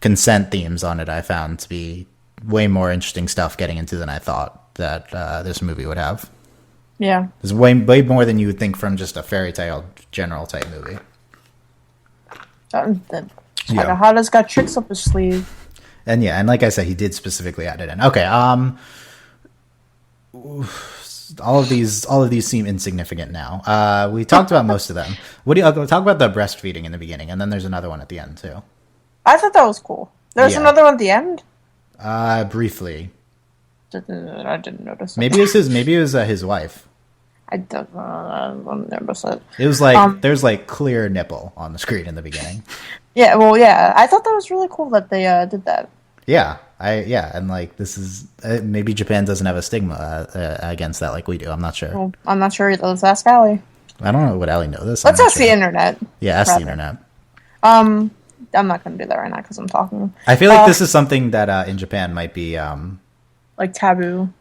consent themes on it I found to be way more interesting stuff getting into than I thought that this movie would have. Yeah. It's way more than you would think from just a fairy tale general type movie. Takahata's got tricks up his sleeve. And yeah, and like I said, he did specifically add it in. Okay, all of these seem insignificant now. We talked about most of them. What do you talk about the breastfeeding in the beginning, and then there's another one at the end too. I thought that was cool. There's another one at the end. Briefly. I didn't notice. Maybe it was his wife. I don't notice it. It was like there's like clear nipple on the screen in the beginning. Yeah, well, yeah. I thought that was really cool that they did that. Yeah, and like this is maybe Japan doesn't have a stigma against that like we do. I'm not sure. Well, I'm not sure either. Let's ask Allie. I don't know what Allie knows this. Let's ask the internet. Yeah, ask the internet. I'm not going to do that right now because I'm talking. I feel like this is something that in Japan might be like taboo.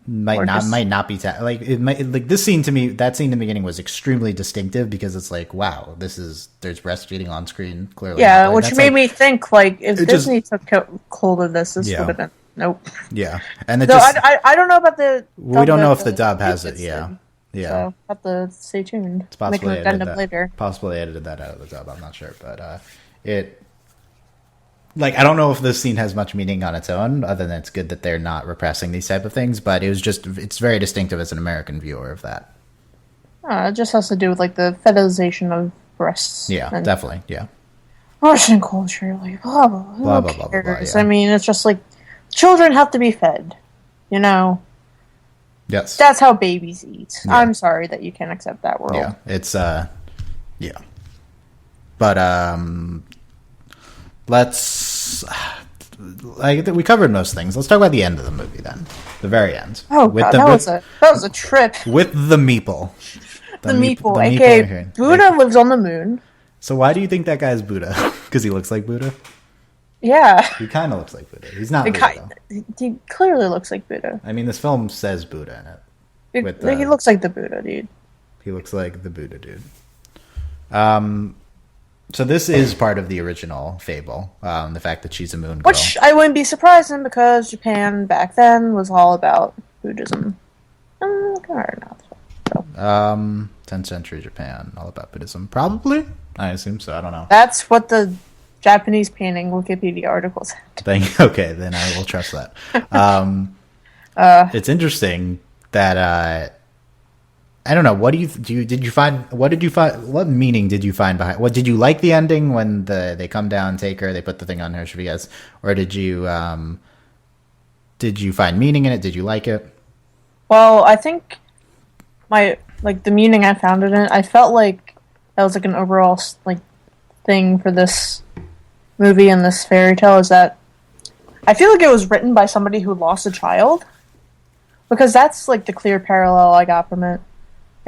Might not be this scene to me. That scene in the beginning was extremely distinctive because it's like, wow, there's breastfeeding on screen clearly. Yeah, which made me think like if Disney took hold of this would have been nope. Yeah, and I don't know about the. We don't know if the dub has it. Yeah. So have to stay tuned. It's possible Make an addendum later. Possibly edited that out of the dub. I'm not sure, but it. Like, I don't know if this scene has much meaning on its own, other than it's good that they're not repressing these type of things, but it's very distinctive as an American viewer of that. It just has to do with, like, the fetishization of breasts. Yeah, definitely, yeah. Russian culture, like, blah, blah, blah, blah, blah, blah, blah, yeah. I mean, it's just like, children have to be fed, you know? Yes. That's how babies eat. Yeah. I'm sorry that you can't accept that world. Yeah, it's, yeah. But, we covered most things. Let's talk about the end of the movie then. The very end. Oh god, that was a trip. With the meeple. The meeple, aka Buddha lives on the moon. So why do you think that guy's Buddha? Because he looks like Buddha? Yeah. He kind of looks like Buddha. He's not Buddha, though. He clearly looks like Buddha. I mean, this film says Buddha in it. He looks like the Buddha, dude. He looks like the Buddha, dude. So this is part of the original fable, the fact that she's a moon girl. Which I wouldn't be surprised in because Japan back then was all about Buddhism. 10th century Japan, all about Buddhism. Probably? I assume so, I don't know. That's what the Japanese painting Wikipedia article said. Okay, then I will trust that. It's interesting that... I don't know. What did you find? What meaning did you find behind? What did you like the ending when they come down, take her, they put the thing on her? Should we guess? Or did you find meaning in it? Did you like it? Well, I think the meaning I found in it, I felt like that was like an overall like thing for this movie and this fairy tale is that I feel like it was written by somebody who lost a child because that's like the clear parallel I got from it.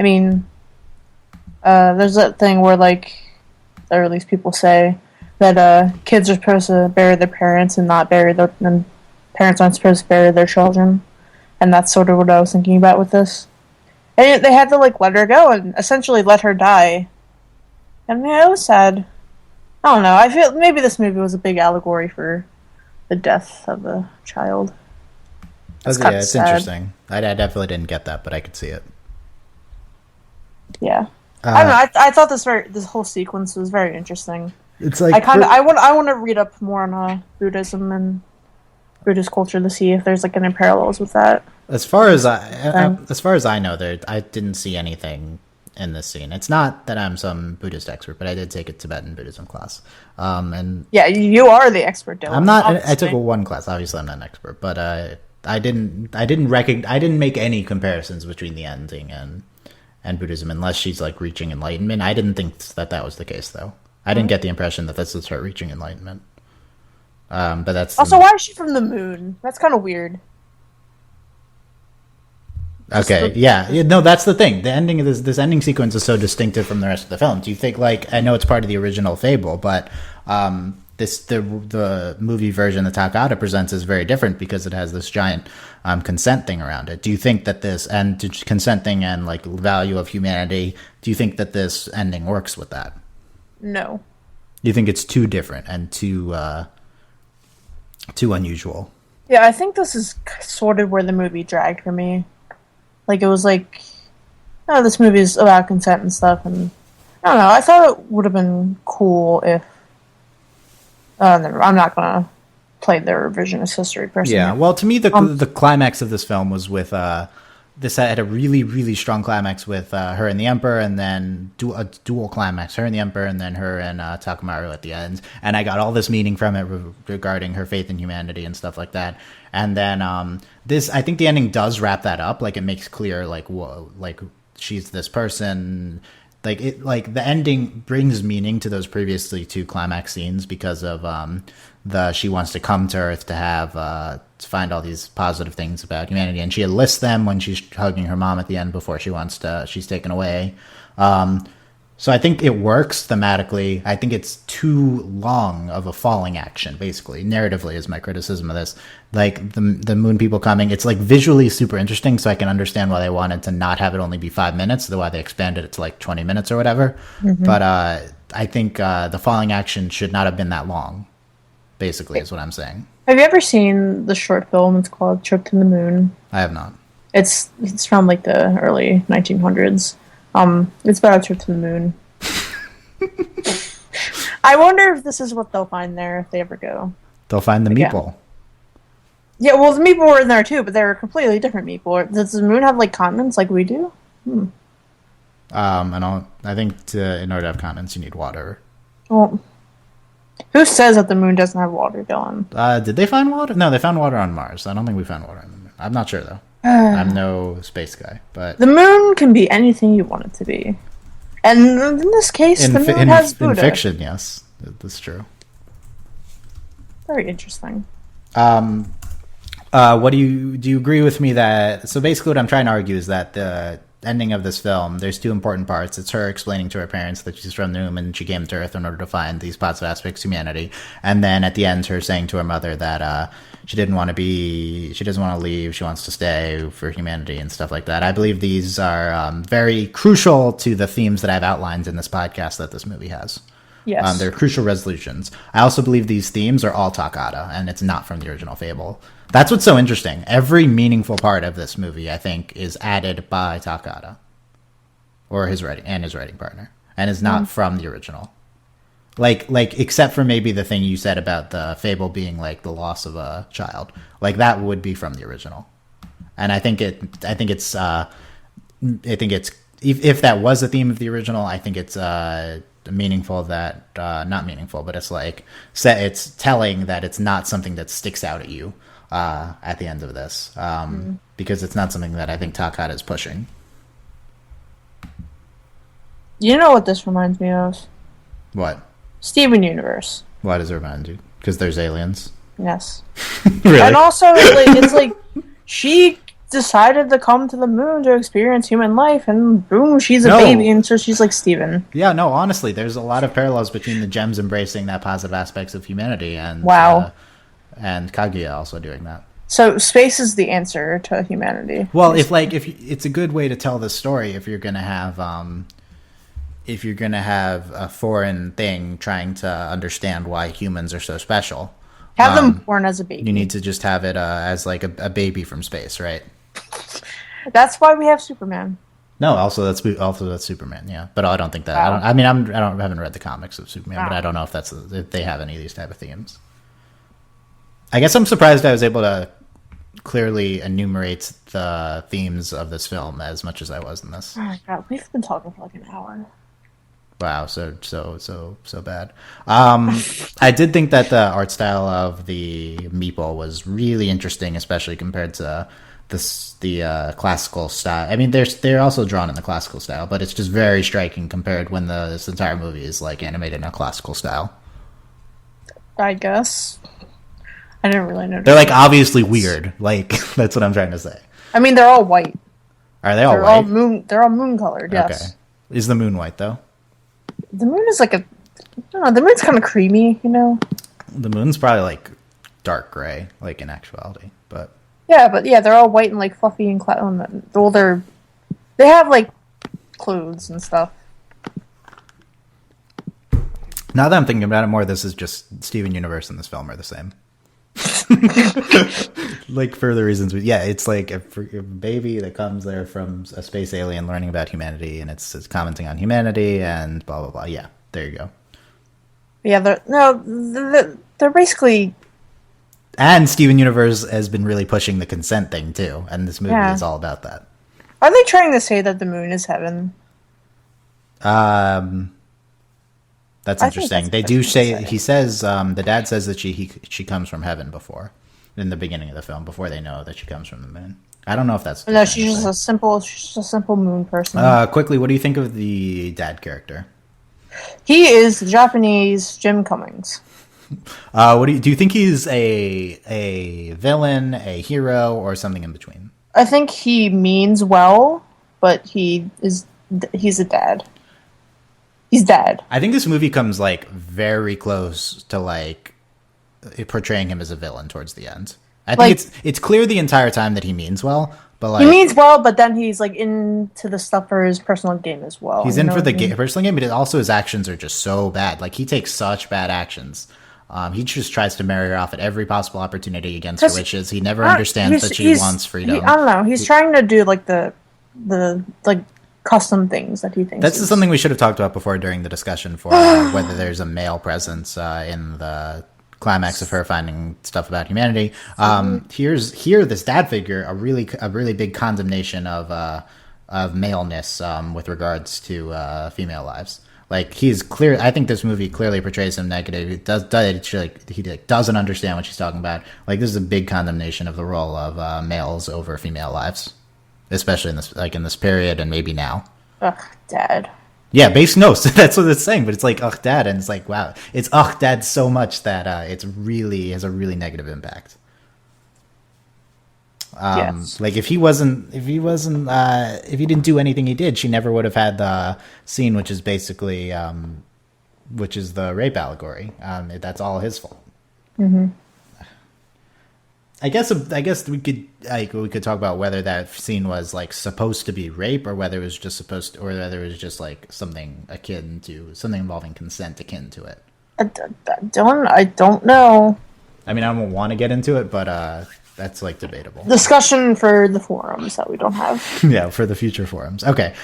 I mean, there's that thing where, like, or at least people say that kids are supposed to bury their parents and and parents aren't supposed to bury their children, and that's sort of what I was thinking about with this. And they had to like let her go and essentially let her die, and yeah, it was sad. I don't know. I feel maybe this movie was a big allegory for the death of a child. It's interesting. I definitely didn't get that, but I could see it. Yeah, I don't know. I thought this whole sequence was very interesting. It's like I want to read up more on Buddhism and Buddhist culture to see if there's like any parallels with that. As far as I know, I didn't see anything in this scene. It's not that I'm some Buddhist expert, but I did take a Tibetan Buddhism class. And yeah, you are the expert, Dylan. I'm not. Obviously. I took one class. Obviously, I'm not an expert, but I didn't make any comparisons between the ending and Buddhism, unless she's like reaching enlightenment. I didn't think that was the case, though. I didn't get the impression that this is her reaching enlightenment. But that's also, why is she from the moon? That's kind of weird. Okay, yeah, no, that's the thing. The ending of this ending sequence is so distinctive from the rest of the film. Do you think, like, I know it's part of the original fable, but the movie version that Takahata presents is very different because it has this giant consent thing around it. Do you think that this and consent thing and like value of humanity? Do you think that this ending works with that? No. You think it's too different and too unusual? Yeah, I think this is sort of where the movie dragged for me. Like, it was like, oh, this movie is about consent and stuff, and I don't know, I thought it would have been cool if, I'm not gonna play the revisionist history person. Yeah, well, to me, the climax of this film was with, this had a really, really strong climax with her and the Emperor, and then a dual climax, her and the Emperor, and then her and Takamaru at the end. And I got all this meaning from it regarding her faith in humanity and stuff like that. And then I think the ending does wrap that up. Like, it makes clear, like, whoa, like, she's this person. Like, the ending brings meaning to those previously two climax scenes because of she wants to come to Earth to have to find all these positive things about humanity, and she enlists them when she's hugging her mom at the end before she's taken away. So I think it works thematically. I think it's too long of a falling action, basically. Narratively is my criticism of this. Like, the moon people coming, it's like visually super interesting, so I can understand why they wanted to not have it only be 5 minutes, why they expanded it to like 20 minutes or whatever. Mm-hmm. But I think the falling action should not have been that long, basically, is what I'm saying. Have you ever seen the short film? It's called Trip to the Moon. I have not. It's from like the early 1900s. It's about a trip to the moon. I wonder if this is what they'll find there if they ever go. They'll find the meeple. Yeah, well, the meeple were in there too, but they're a completely different meeple. Does the moon have like continents like we do? I think in order to have continents, you need water. Well, who says that the moon doesn't have water, Dylan? Did they find water? No, they found water on Mars. I don't think we found water on the moon. I'm not sure though. I'm no space guy, but the moon can be anything you want it to be, and in this case, the moon has Buddha. In fiction, yes, that's true. Very interesting. What do you agree with me that? So basically, what I'm trying to argue is that the ending of this film, there's two important parts. It's her explaining to her parents that she's from the moon and she came to Earth in order to find these positive aspects of humanity, and then at the end, her saying to her mother that she doesn't want to leave, she wants to stay for humanity and stuff like that. I believe these are very crucial to the themes that I've outlined in this podcast that this movie has. Yes. They're crucial resolutions. I also believe these themes are all Takahata, and it's not from the original fable. That's what's so interesting. Every meaningful part of this movie, I think, is added by Takahata, or his writing partner, and is not from the original. Like, except for maybe the thing you said about the fable being like the loss of a child, like that would be from the original. And I think it's if that was a theme of the original, I think it's meaningful that not meaningful, but it's like it's telling that it's not something that sticks out at you at the end of this, because it's not something that I think Takahata is pushing. You know what this reminds me of? What? Steven Universe. Why does it remind you? Because there's aliens. Yes. Really? And also, it's like she decided to come to the moon to experience human life, and boom, she's a baby, and so she's like Steven. Yeah, no, honestly, there's a lot of parallels between the gems embracing that positive aspects of humanity and and Kaguya also doing that. So space is the answer to humanity. Well, if it's a good way to tell this story, if you're gonna have a foreign thing trying to understand why humans are so special, have them born as a baby. You need to just have it as like a baby from space, right? That's why we have Superman. No, that's Superman. Yeah, but I don't think that. Wow. I haven't read the comics of Superman, but I don't know if they have any of these type of themes. I guess I'm surprised I was able to clearly enumerates the themes of this film as much as I was in this. Oh my god, we've been talking for like an hour. Wow, so bad. I did think that the art style of the meeple was really interesting, especially compared to the classical style. I mean, they're also drawn in the classical style, but it's just very striking compared when this entire movie is like animated in a classical style. I guess. I didn't really notice. They're like obviously weird. Like that's what I'm trying to say. I mean, they're all white. Are they all They're white? all moon. They're all moon colored. Yes. Okay. Is the moon white though? The moon is like I don't know. The moon's kind of creamy, you know. The moon's probably like dark gray, like in actuality, but Yeah, but yeah, they're all white and like fluffy and well, they have like clothes and stuff. now that I'm thinking about it more, this is just Steven Universe and this film are the same. Like for the reasons it's like a baby that comes there from a space alien learning about humanity, and it's commenting on humanity and blah blah blah. Yeah, there you go. Yeah, they're basically. And Steven Universe has been really pushing the consent thing too, and this movie is all about that. Are they trying to say that the moon is heaven? That's interesting. They do say he says the dad says that she comes from heaven before, in the beginning of the film, before they know that she comes from the moon. I don't know if that's no. She's just a simple moon person. Quickly, what do you think of the dad character? He is the Japanese Jim Cummings. What do you think he's a villain, a hero, or something in between? I think he means well, but he's a dad. He's dad. I think this movie comes like very close to like portraying him as a villain towards the end. I think it's clear the entire time that he means well, but like he means well, but then he's like into the stuff for his personal game as well. He's in for the personal game, but also his actions are just so bad. Like he takes such bad actions. He just tries to marry her off at every possible opportunity against her wishes. He never understands that she wants freedom. I don't know. He's trying to do like the like custom things that he thinks. That's something we should have talked about before during the discussion for whether there's a male presence in the climax of her finding stuff about humanity. Here, this dad figure, a really big condemnation of maleness with regards to female lives. Like he's clear. I think this movie clearly portrays him negative. He doesn't understand what she's talking about. Like this is a big condemnation of the role of males over female lives, especially in this period and maybe now. Ugh, dad. Yeah, that's what it's saying. But it's like ugh, dad, and it's like wow, it's ugh, dad so much that it's really has a really negative impact. Yes. Like if he didn't do anything he did, she never would have had the scene, which is basically, which is the rape allegory. That's all his fault. Mm-hmm. I guess we could talk about whether that scene was like supposed to be rape or whether it was just or whether it was just like something involving consent akin to it. I don't know. I mean, I don't want to get into it, but that's like debatable. Discussion for the forums that we don't have. Yeah, for the future forums. Okay.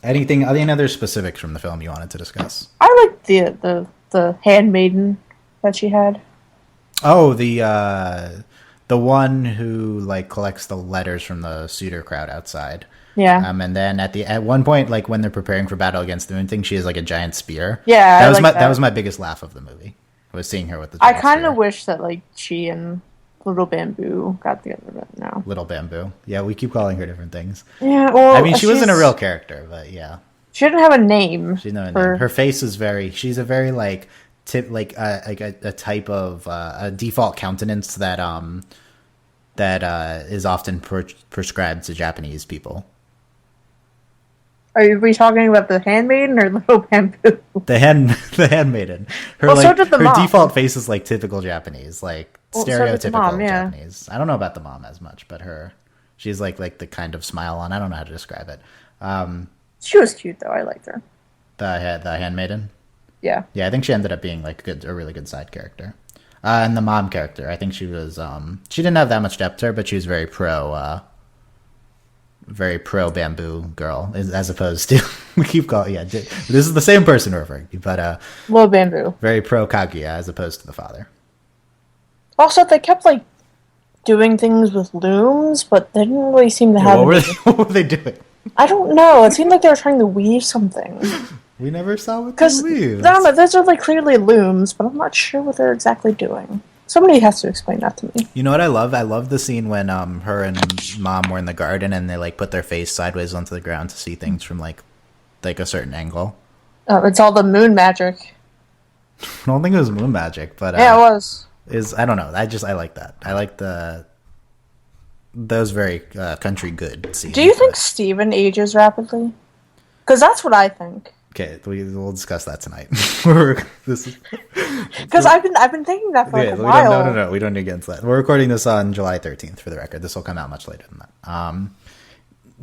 Any other specifics from the film you wanted to discuss? I like the handmaiden that she had. Oh, the one who like collects the letters from the suitor crowd outside. Yeah. And then at one point, like when they're preparing for battle against the moon thing, she has like a giant spear. Yeah, that was my biggest laugh of the movie. I was seeing her with the. I kind of wish that like she and Little Bamboo got together, but no. Little Bamboo. Yeah, we keep calling her different things. Yeah, well, I mean, she wasn't a real character, but yeah. She didn't have a name. She didn't have a name. Her face is she's a very like a type of a default countenance that is often prescribed to Japanese people. Are we talking about the handmaiden or Little Bamboo? The handmaiden. Her so did the her mom. default face is like typical Japanese, like stereotypical so did the mom, yeah. Japanese. I don't know about the mom as much, but she's like the kind of smile on. I don't know how to describe it. She was cute though. I liked her. The handmaiden. Yeah. Yeah, I think she ended up being like a really good side character. And the mom character, I think she was she didn't have that much depth to her, but she was very pro bamboo girl as opposed to we keep calling this is the same person we're referring to, but Little Bamboo. very pro Kaguya as opposed to the father. Also, they kept like doing things with looms, but they didn't really seem to Yeah, have. what were they doing? I don't know. It seemed like they were trying to weave something. We never saw what they Because weaved. those are like clearly looms, but I'm not sure what they're exactly doing. Somebody has to explain that to me. You know what I love? I love the scene when her and mom were in the garden and they like put their face sideways onto the ground to see things from like a certain angle. Oh, it's all the moon magic. I don't think it was moon magic, but Yeah, it was. I don't know. I like that. I like those very country good scenes. Do you think Steven ages rapidly? Because that's what I think. Okay, we'll discuss that tonight. Because I've been thinking that for like a while. No. We don't need to get into that. We're recording this on July 13th for the record. This will come out much later than that.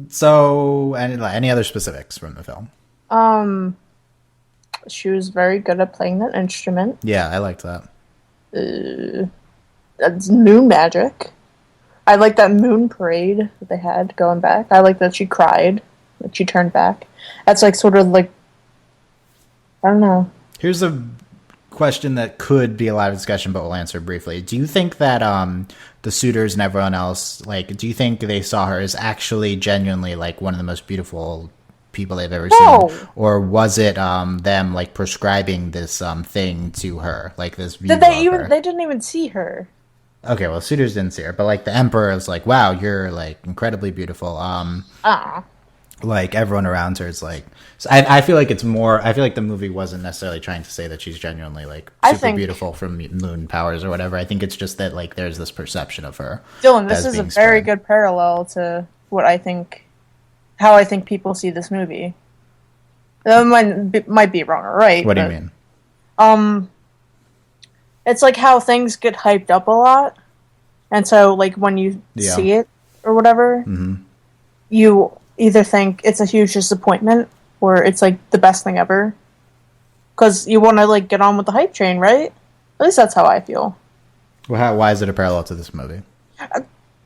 So, any other specifics from the film? She was very good at playing that instrument. Yeah, I liked that. That's moon magic. I like that moon parade that they had going back. I like that she cried, that she turned back. That's like sort of like, I don't know. Here's a question that could be a lot of discussion, but we'll answer briefly. Do you think that the suitors and everyone else, like, do you think they saw her as actually genuinely like one of the most beautiful people they've ever seen, or was it them like prescribing this thing to her, like this view? They didn't even see her. Okay, well, suitors didn't see her, but like the emperor is like, wow, you're like incredibly beautiful. Like everyone around her is like, so I feel like it's more. I feel like the movie wasn't necessarily trying to say that she's genuinely like super beautiful from moon powers or whatever. I think it's just that like there's this perception of her. Dylan, this is a very good parallel to what I think, how I think people see this movie. It might be wrong or right. What do you mean? It's like how things get hyped up a lot, and so like when you see it or whatever, you either think it's a huge disappointment or it's like the best thing ever, because you want to like get on with the hype train, right? At least that's how I feel. Well, why is it a parallel to this movie?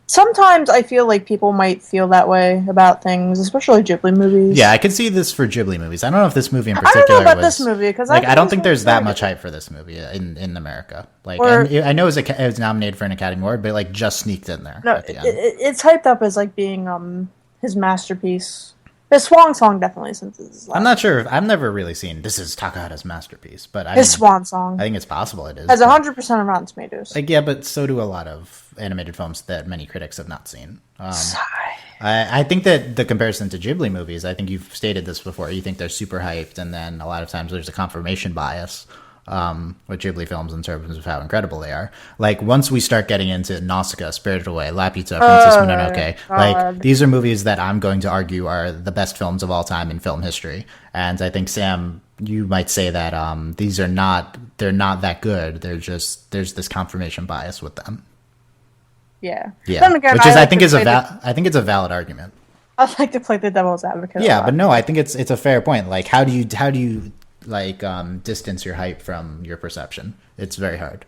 Sometimes I feel like people might feel that way about things, especially Ghibli movies. Yeah, I could see this for Ghibli movies. I don't know if this movie in particular. I don't know about this movie because like I don't think there's that much hype for this movie in America. Like I know it was nominated for an Academy Award, but like just sneaked in there. No, at the end. It's hyped up as like being his masterpiece. His swan song definitely, since it's I'm not sure. I've never really seen this is Takahata's masterpiece, but his swan song. I think it's possible it is. Has 100% of Rotten Tomatoes. Like yeah, but so do a lot of animated films that many critics have not seen. I think that the comparison to Ghibli movies, I think you've stated this before. You think they're super hyped, and then a lot of times there's a confirmation bias with Ghibli films in terms of how incredible they are. Like once we start getting into Nausicaa, Spirited Away, Laputa, Princess Mononoke, like these are movies that I'm going to argue are the best films of all time in film history. And I think Sam, you might say that they're not that good. They're just there's this confirmation bias with them. Yeah. Again, which is I think it's a valid argument. I'd like to play the devil's advocate. Yeah, but no, I think it's a fair point. Like how do you like distance your hype from your perception? It's very hard.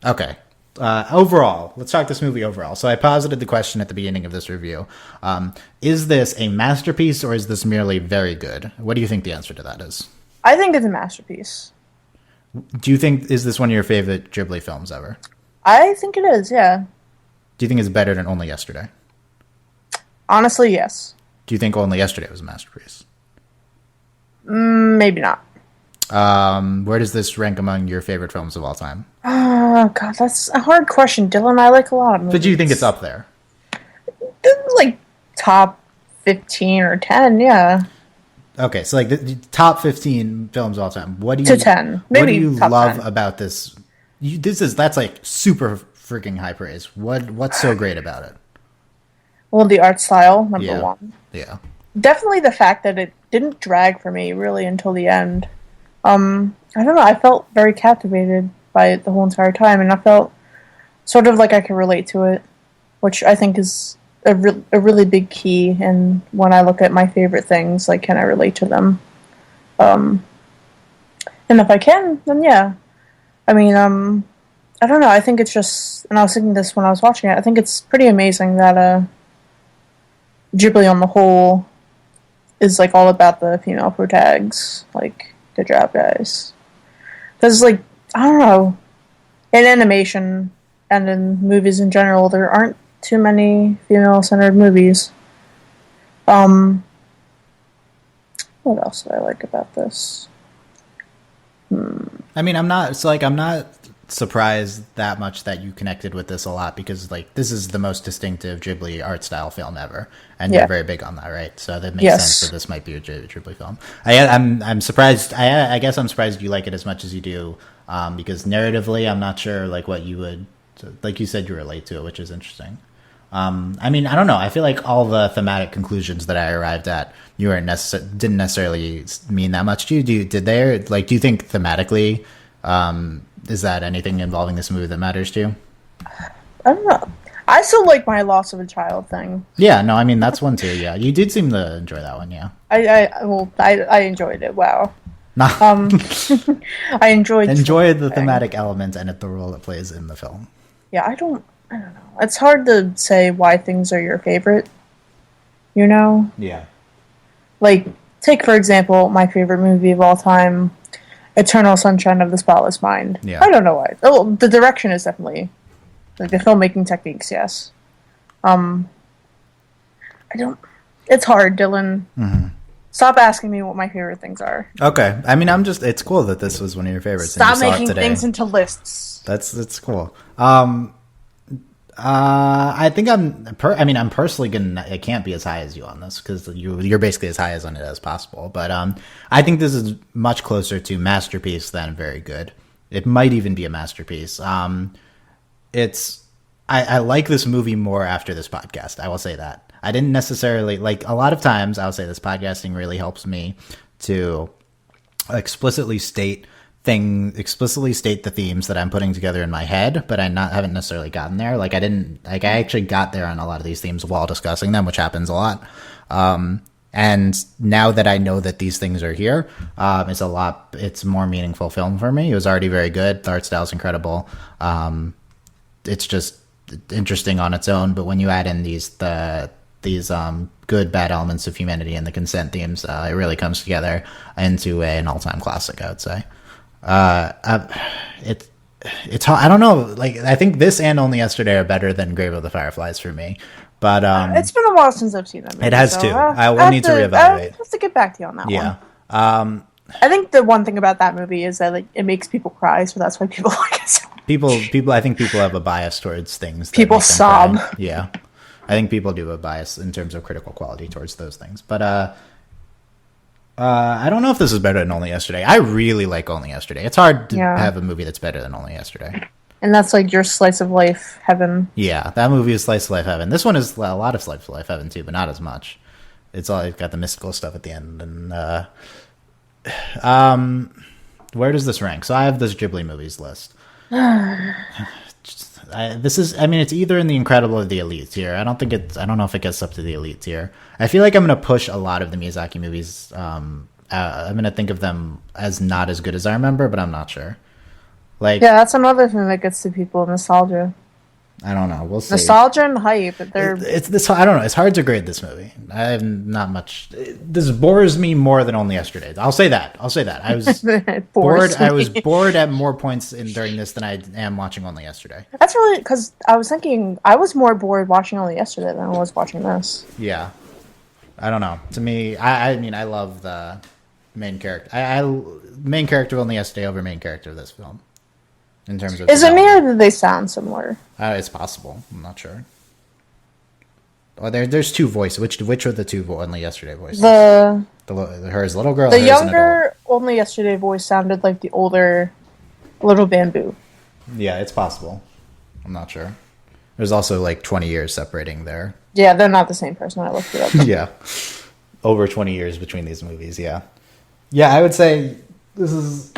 Okay. Overall, let's talk this movie overall. So I posited the question at the beginning of this review. Is this a masterpiece or is this merely very good? What do you think the answer to that is? I think it's a masterpiece. Do you think, is this one of your favorite Ghibli films ever? I think it is, yeah. Do you think it's better than Only Yesterday? Honestly, yes. Do you think Only Yesterday was a masterpiece? Maybe not. Where does this rank among your favorite films of all time? Oh, God, that's a hard question, Dylan. I like a lot of movies. But do you think it's up there? Like, top 15 or 10, yeah. Okay, so like the top 15 films of all time. What do you... To 10. Maybe what do you love 10. about this? That's like super freaking high praise. What's so great about it? Well, the art style, number one. Yeah. Definitely the fact that it didn't drag for me really until the end. I don't know, I felt very captivated by it the whole entire time, and I felt sort of like I could relate to it, which I think is a really big key. And when I look at my favorite things, like, can I relate to them? And if I can, then yeah. I mean, I don't know, I think it's just, and I was thinking this when I was watching it, I think it's pretty amazing that Ghibli on the whole is like all about the female protags. Like, good job, guys. Because, like, I don't know, in animation and in movies in general, there aren't too many female-centered movies. What else do I like about this? I mean, I'm not surprised that much that you connected with this a lot, because like this is the most distinctive Ghibli art style film ever, and you're very big on that, right? So that makes sense that this might be a Ghibli film. I'm surprised. I guess I'm surprised you like it as much as you do, because narratively, I'm not sure like what you would, like you said, you relate to it, which is interesting. I mean, I don't know. I feel like all the thematic conclusions that I arrived at, didn't necessarily mean that much to you. Did they? Like, do you think thematically, is that anything involving this movie that matters to you? I don't know. I still like my loss of a child thing. Yeah, no, I mean that's one too. Yeah, you did seem to enjoy that one. Yeah, I enjoyed it. Wow. I enjoyed the thematic element and the role it plays in the film. Yeah, I don't know. It's hard to say why things are your favorite. You know? Yeah. Like, take for example my favorite movie of all time, Eternal Sunshine of the Spotless Mind. Yeah. I don't know why. Oh, the direction is definitely, like, the filmmaking techniques. Yes. I don't. It's hard, Dylan. Mm-hmm. Stop asking me what my favorite things are. Okay. I mean, it's cool that this was one of your favorites. Stop making things into lists. That's cool. I think I'm personally I can't be as high as you on this, because you're basically as high on it as possible. But I think this is much closer to masterpiece than very good. It might even be a masterpiece. I like this movie more after this podcast. I will say that. I didn't necessarily, like, a lot of times I'll say this podcasting really helps me to explicitly state the themes that I'm putting together in my head, but haven't necessarily gotten there. I actually got there on a lot of these themes while discussing them, which happens a lot. And now that I know that these things are here, it's a more meaningful film for me. It was already very good. The art style is incredible. It's just interesting on its own, but when you add in these good bad elements of humanity and the consent themes, it really comes together into an all-time classic, I would say. It's I don't know, like, I think this and Only Yesterday are better than Grave of the Fireflies for me, but it's been a while since I've seen them. It has too. I will need to reevaluate. I have to get back to you on that one. Yeah. I think the one thing about that movie is that, like, it makes people cry, so that's why people like it so much. I think people have a bias towards things. People sob. Yeah. I think people do have a bias in terms of critical quality towards those things. But I don't know if this is better than Only Yesterday. I really like Only Yesterday. It's hard to have a movie that's better than Only Yesterday. And that's like your slice of life heaven. Yeah, that movie is slice of life heaven. This one is a lot of slice of life heaven too, but not as much. It's got the mystical stuff at the end. And where does this rank? So I have this Ghibli movies list. It's either in the Incredible or the Elite tier. I don't know if it gets up to the Elite tier. I feel like I'm going to push a lot of the Miyazaki movies. I'm going to think of them as not as good as I remember, but I'm not sure. Like, yeah, that's another thing that gets to people, nostalgia. I don't know. We'll see. Nostalgia and hype. It's this. I don't know. It's hard to grade this movie. I have not much. This bores me more than Only Yesterday. I'll say that. I was bored. I was bored at more points during this than I am watching Only Yesterday. That's really because I was thinking I was more bored watching Only Yesterday than I was watching this. Yeah, I don't know. To me, I mean, I love the main character. Main character of Only Yesterday over main character of this film. In terms of, is it me or do they sound similar? It's possible. I'm not sure. Oh, there's two voices. Which are the two Only Yesterday voices? Hers little girl. The younger Only Yesterday voice sounded like the older Little Bamboo. Yeah, it's possible. I'm not sure. There's also like 20 years separating there. Yeah, they're not the same person. I looked it up. Yeah, over 20 years between these movies. Yeah, I would say this is.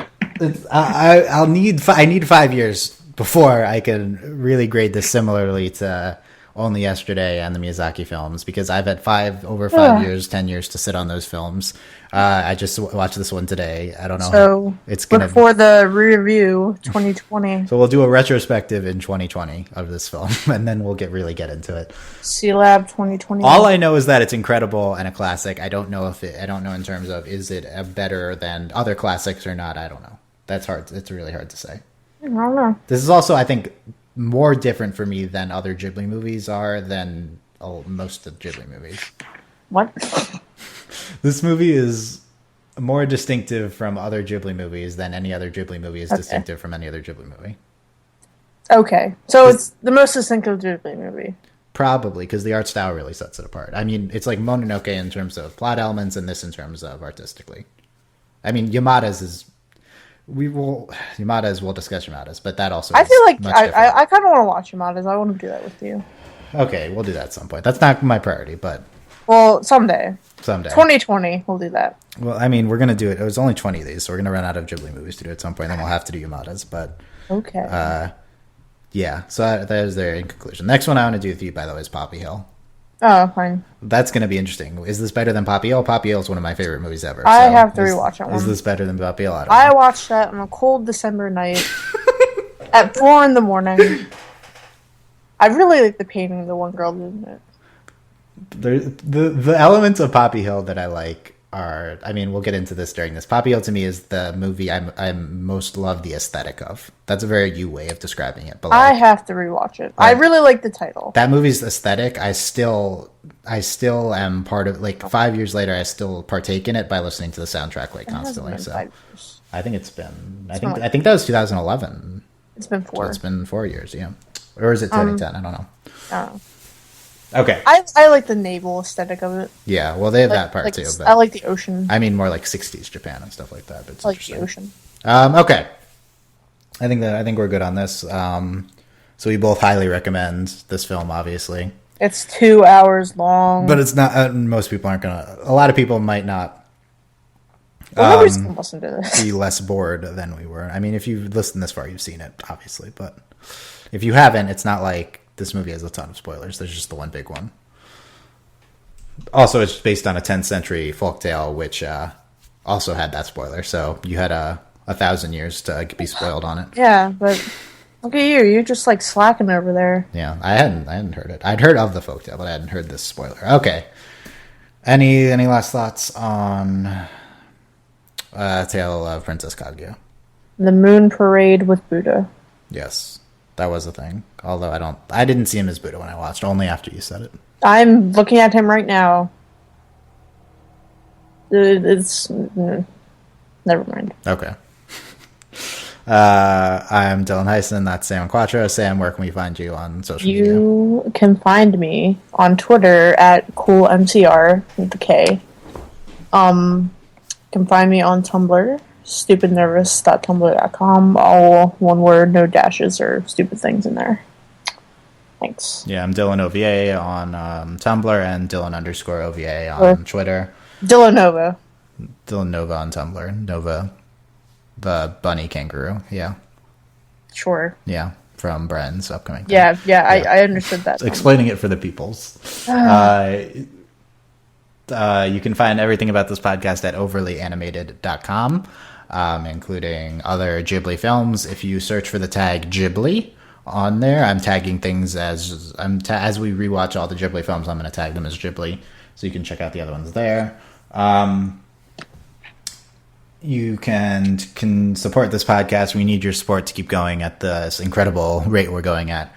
I need 5 years before I can really grade this similarly to Only Yesterday and the Miyazaki films, because I've had 10 years to sit on those films. I just watched this one today. I don't know. So look for the review 2020. So we'll do a retrospective in 2020 of this film, and then we'll really get into it. C-Lab 2020. All I know is that it's incredible and a classic. I don't know in terms of is it better than other classics or not. I don't know. That's hard. It's really hard to say. I don't know. This is also, I think, more different for me than other Ghibli movies are than most of the Ghibli movies. What? This movie is more distinctive from other Ghibli movies than any other Ghibli movie is distinctive from any other Ghibli movie. Okay, so it's the most distinctive Ghibli movie. Probably, because the art style really sets it apart. I mean, it's like Mononoke in terms of plot elements and this in terms of artistically. I mean, Yamada's, we'll discuss Yamada's, but that also I feel like much I kind of want to watch Yamada's. I want to do that with you. Okay, we'll do that at some point. That's not my priority, but... Well, someday. 2020, we'll do that. Well, I mean, we're going to do it. It was only 20 of these, so we're going to run out of Ghibli movies to do at some point, then we'll have to do Yamada's, but... Okay. Yeah, so that is there in conclusion. Next one I want to do with you, by the way, is Poppy Hill. Oh, fine. That's going to be interesting. Is this better than Poppy Hill? Poppy Hill is one of my favorite movies ever. I have to rewatch that one. Is this better than Poppy Hill? I watched that on a cold December night at 4 a.m. I really like the painting of the one girl doing it. The elements of Poppy Hill that I like are, I mean, we'll get into this during this. Poppy Hill to me is the movie I most love the aesthetic of. That's a very you way of describing it. But like, I have to rewatch it. I really like the title. That movie's aesthetic, I still am part of, like 5 years later, I still partake in it by listening to the soundtrack like constantly. So 5 years. I think it's been, I think that was 2011. It's been 4. So it's been 4 years, yeah. Or is it 2010? I don't know. I don't know. Okay. I like the naval aesthetic of it. Yeah, well, they have that part too. But I like the ocean. I mean, more like 60s Japan and stuff like that. But it's like the ocean. Okay. I think we're good on this. So we both highly recommend this film, obviously. It's 2 hours long. But it's not, most people aren't going to, a lot of people might not nobody's going to listen to this. Be less bored than we were. I mean, if you've listened this far, you've seen it, obviously. But if you haven't, it's not like this movie has a ton of spoilers. There's just the one big one. Also, it's based on a 10th century folktale, which also had that spoiler. So you had 1,000 years to be spoiled on it. Yeah, but look at you. You're just like slacking over there. Yeah, I hadn't heard it. I'd heard of the folktale, but I hadn't heard this spoiler. Okay. Any last thoughts on Tale of Princess Kaguya? The Moon Parade with Buddha. Yes. That was a thing. Although I didn't see him as Buddha when I watched, only after you said it. I'm looking at him right now. It's never mind. Okay. I'm Dylan Hysen. That's Sam Quattro. Sam, where can we find you on social media? You can find me on Twitter at coolmcr with the K. You can find me on Tumblr, stupidnervous.tumblr.com. All one word, no dashes or stupid things in there. Thanks. Yeah, I'm Dylan OVA on Tumblr and Dylan_OVA on Twitter. Dylan Nova. Dylan Nova on Tumblr. Nova, the bunny kangaroo. Yeah. Sure. Yeah, from Brenn's upcoming. Yeah, I understood that. Explaining it for the peoples. You can find everything about this podcast at overlyanimated.com, including other Ghibli films. If you search for the tag Ghibli on there, I'm tagging things as we rewatch all the Ghibli films. I'm going to tag them as Ghibli, so you can check out the other ones there. You can support this podcast. We need your support to keep going at this incredible rate we're going at.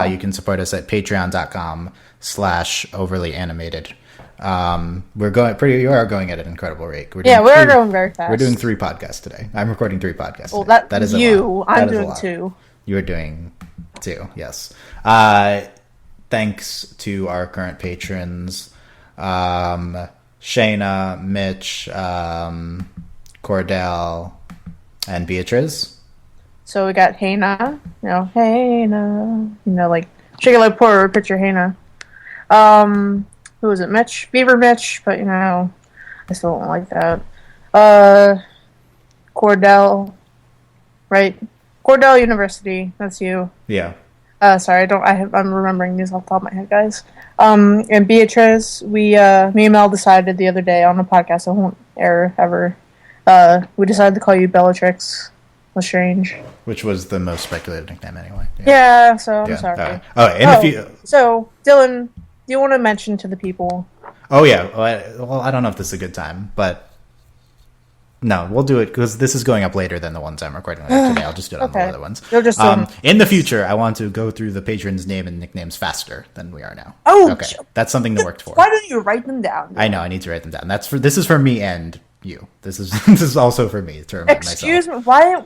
You can support us at patreon.com/overlyanimated. You are going at an incredible rate. We are going very fast. We're doing 3 podcasts today. I'm recording 3 podcasts. Well, today. that is you. I'm doing 2. You are doing 2. Yes. Thanks to our current patrons, Shayna, Mitch, Cordell, and Beatrice. So we got Hana, like Sugar Poor picture Hana. Who was it? Mitch? Beaver Mitch, but I still don't like that. Cordell, right? Cordell University, that's you. Yeah. Sorry, I'm remembering these off the top of my head, guys. And Beatrice, me and Mel decided the other day on a podcast that won't air ever. We decided to call you Bellatrix Lestrange. Which was the most speculated nickname anyway. Yeah, so I'm sorry. So, Dylan, do you want to mention to the people? Oh, yeah. Well, I don't know if this is a good time, but No, we'll do it because this is going up later than the ones I'm recording today. I'll just do it on the Okay. other ones. You'll just in the future, I want to go through the patrons' name and nicknames faster than we are now. Oh, okay, that's something that worked for. Why don't you write them down? I know I need to write them down. This is for me and you. This is also for me to remind Excuse myself. me. Why?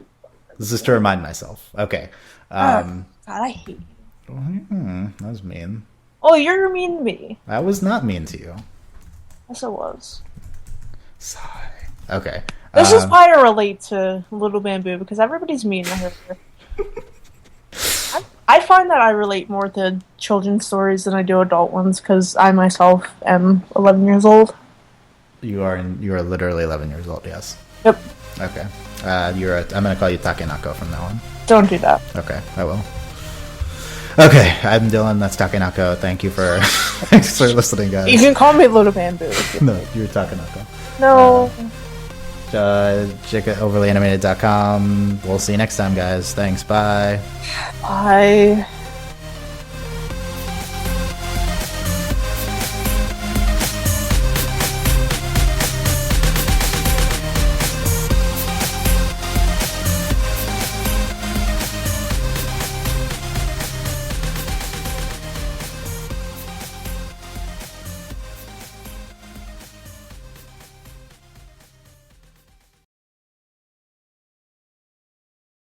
This is to remind myself. Okay. God, I hate you. That was mean. Oh, you're mean to me. That was not mean to you. Yes, it was. Sigh. Okay. This is why I relate to Little Bamboo, because everybody's mean to her. I find that I relate more to children's stories than I do adult ones, because I myself am 11 years old. You are literally 11 years old. Yes. Yep. Okay. I'm gonna call you Takenako from now on. Don't do that. Okay, I will. Okay, I'm Dylan. That's Takenako. Thank you for thanks for listening, guys. You can call me Little Bamboo. No, you're Takenako. No. Check out overlyanimated.com. We'll see you next time, guys. Thanks. Bye. Bye.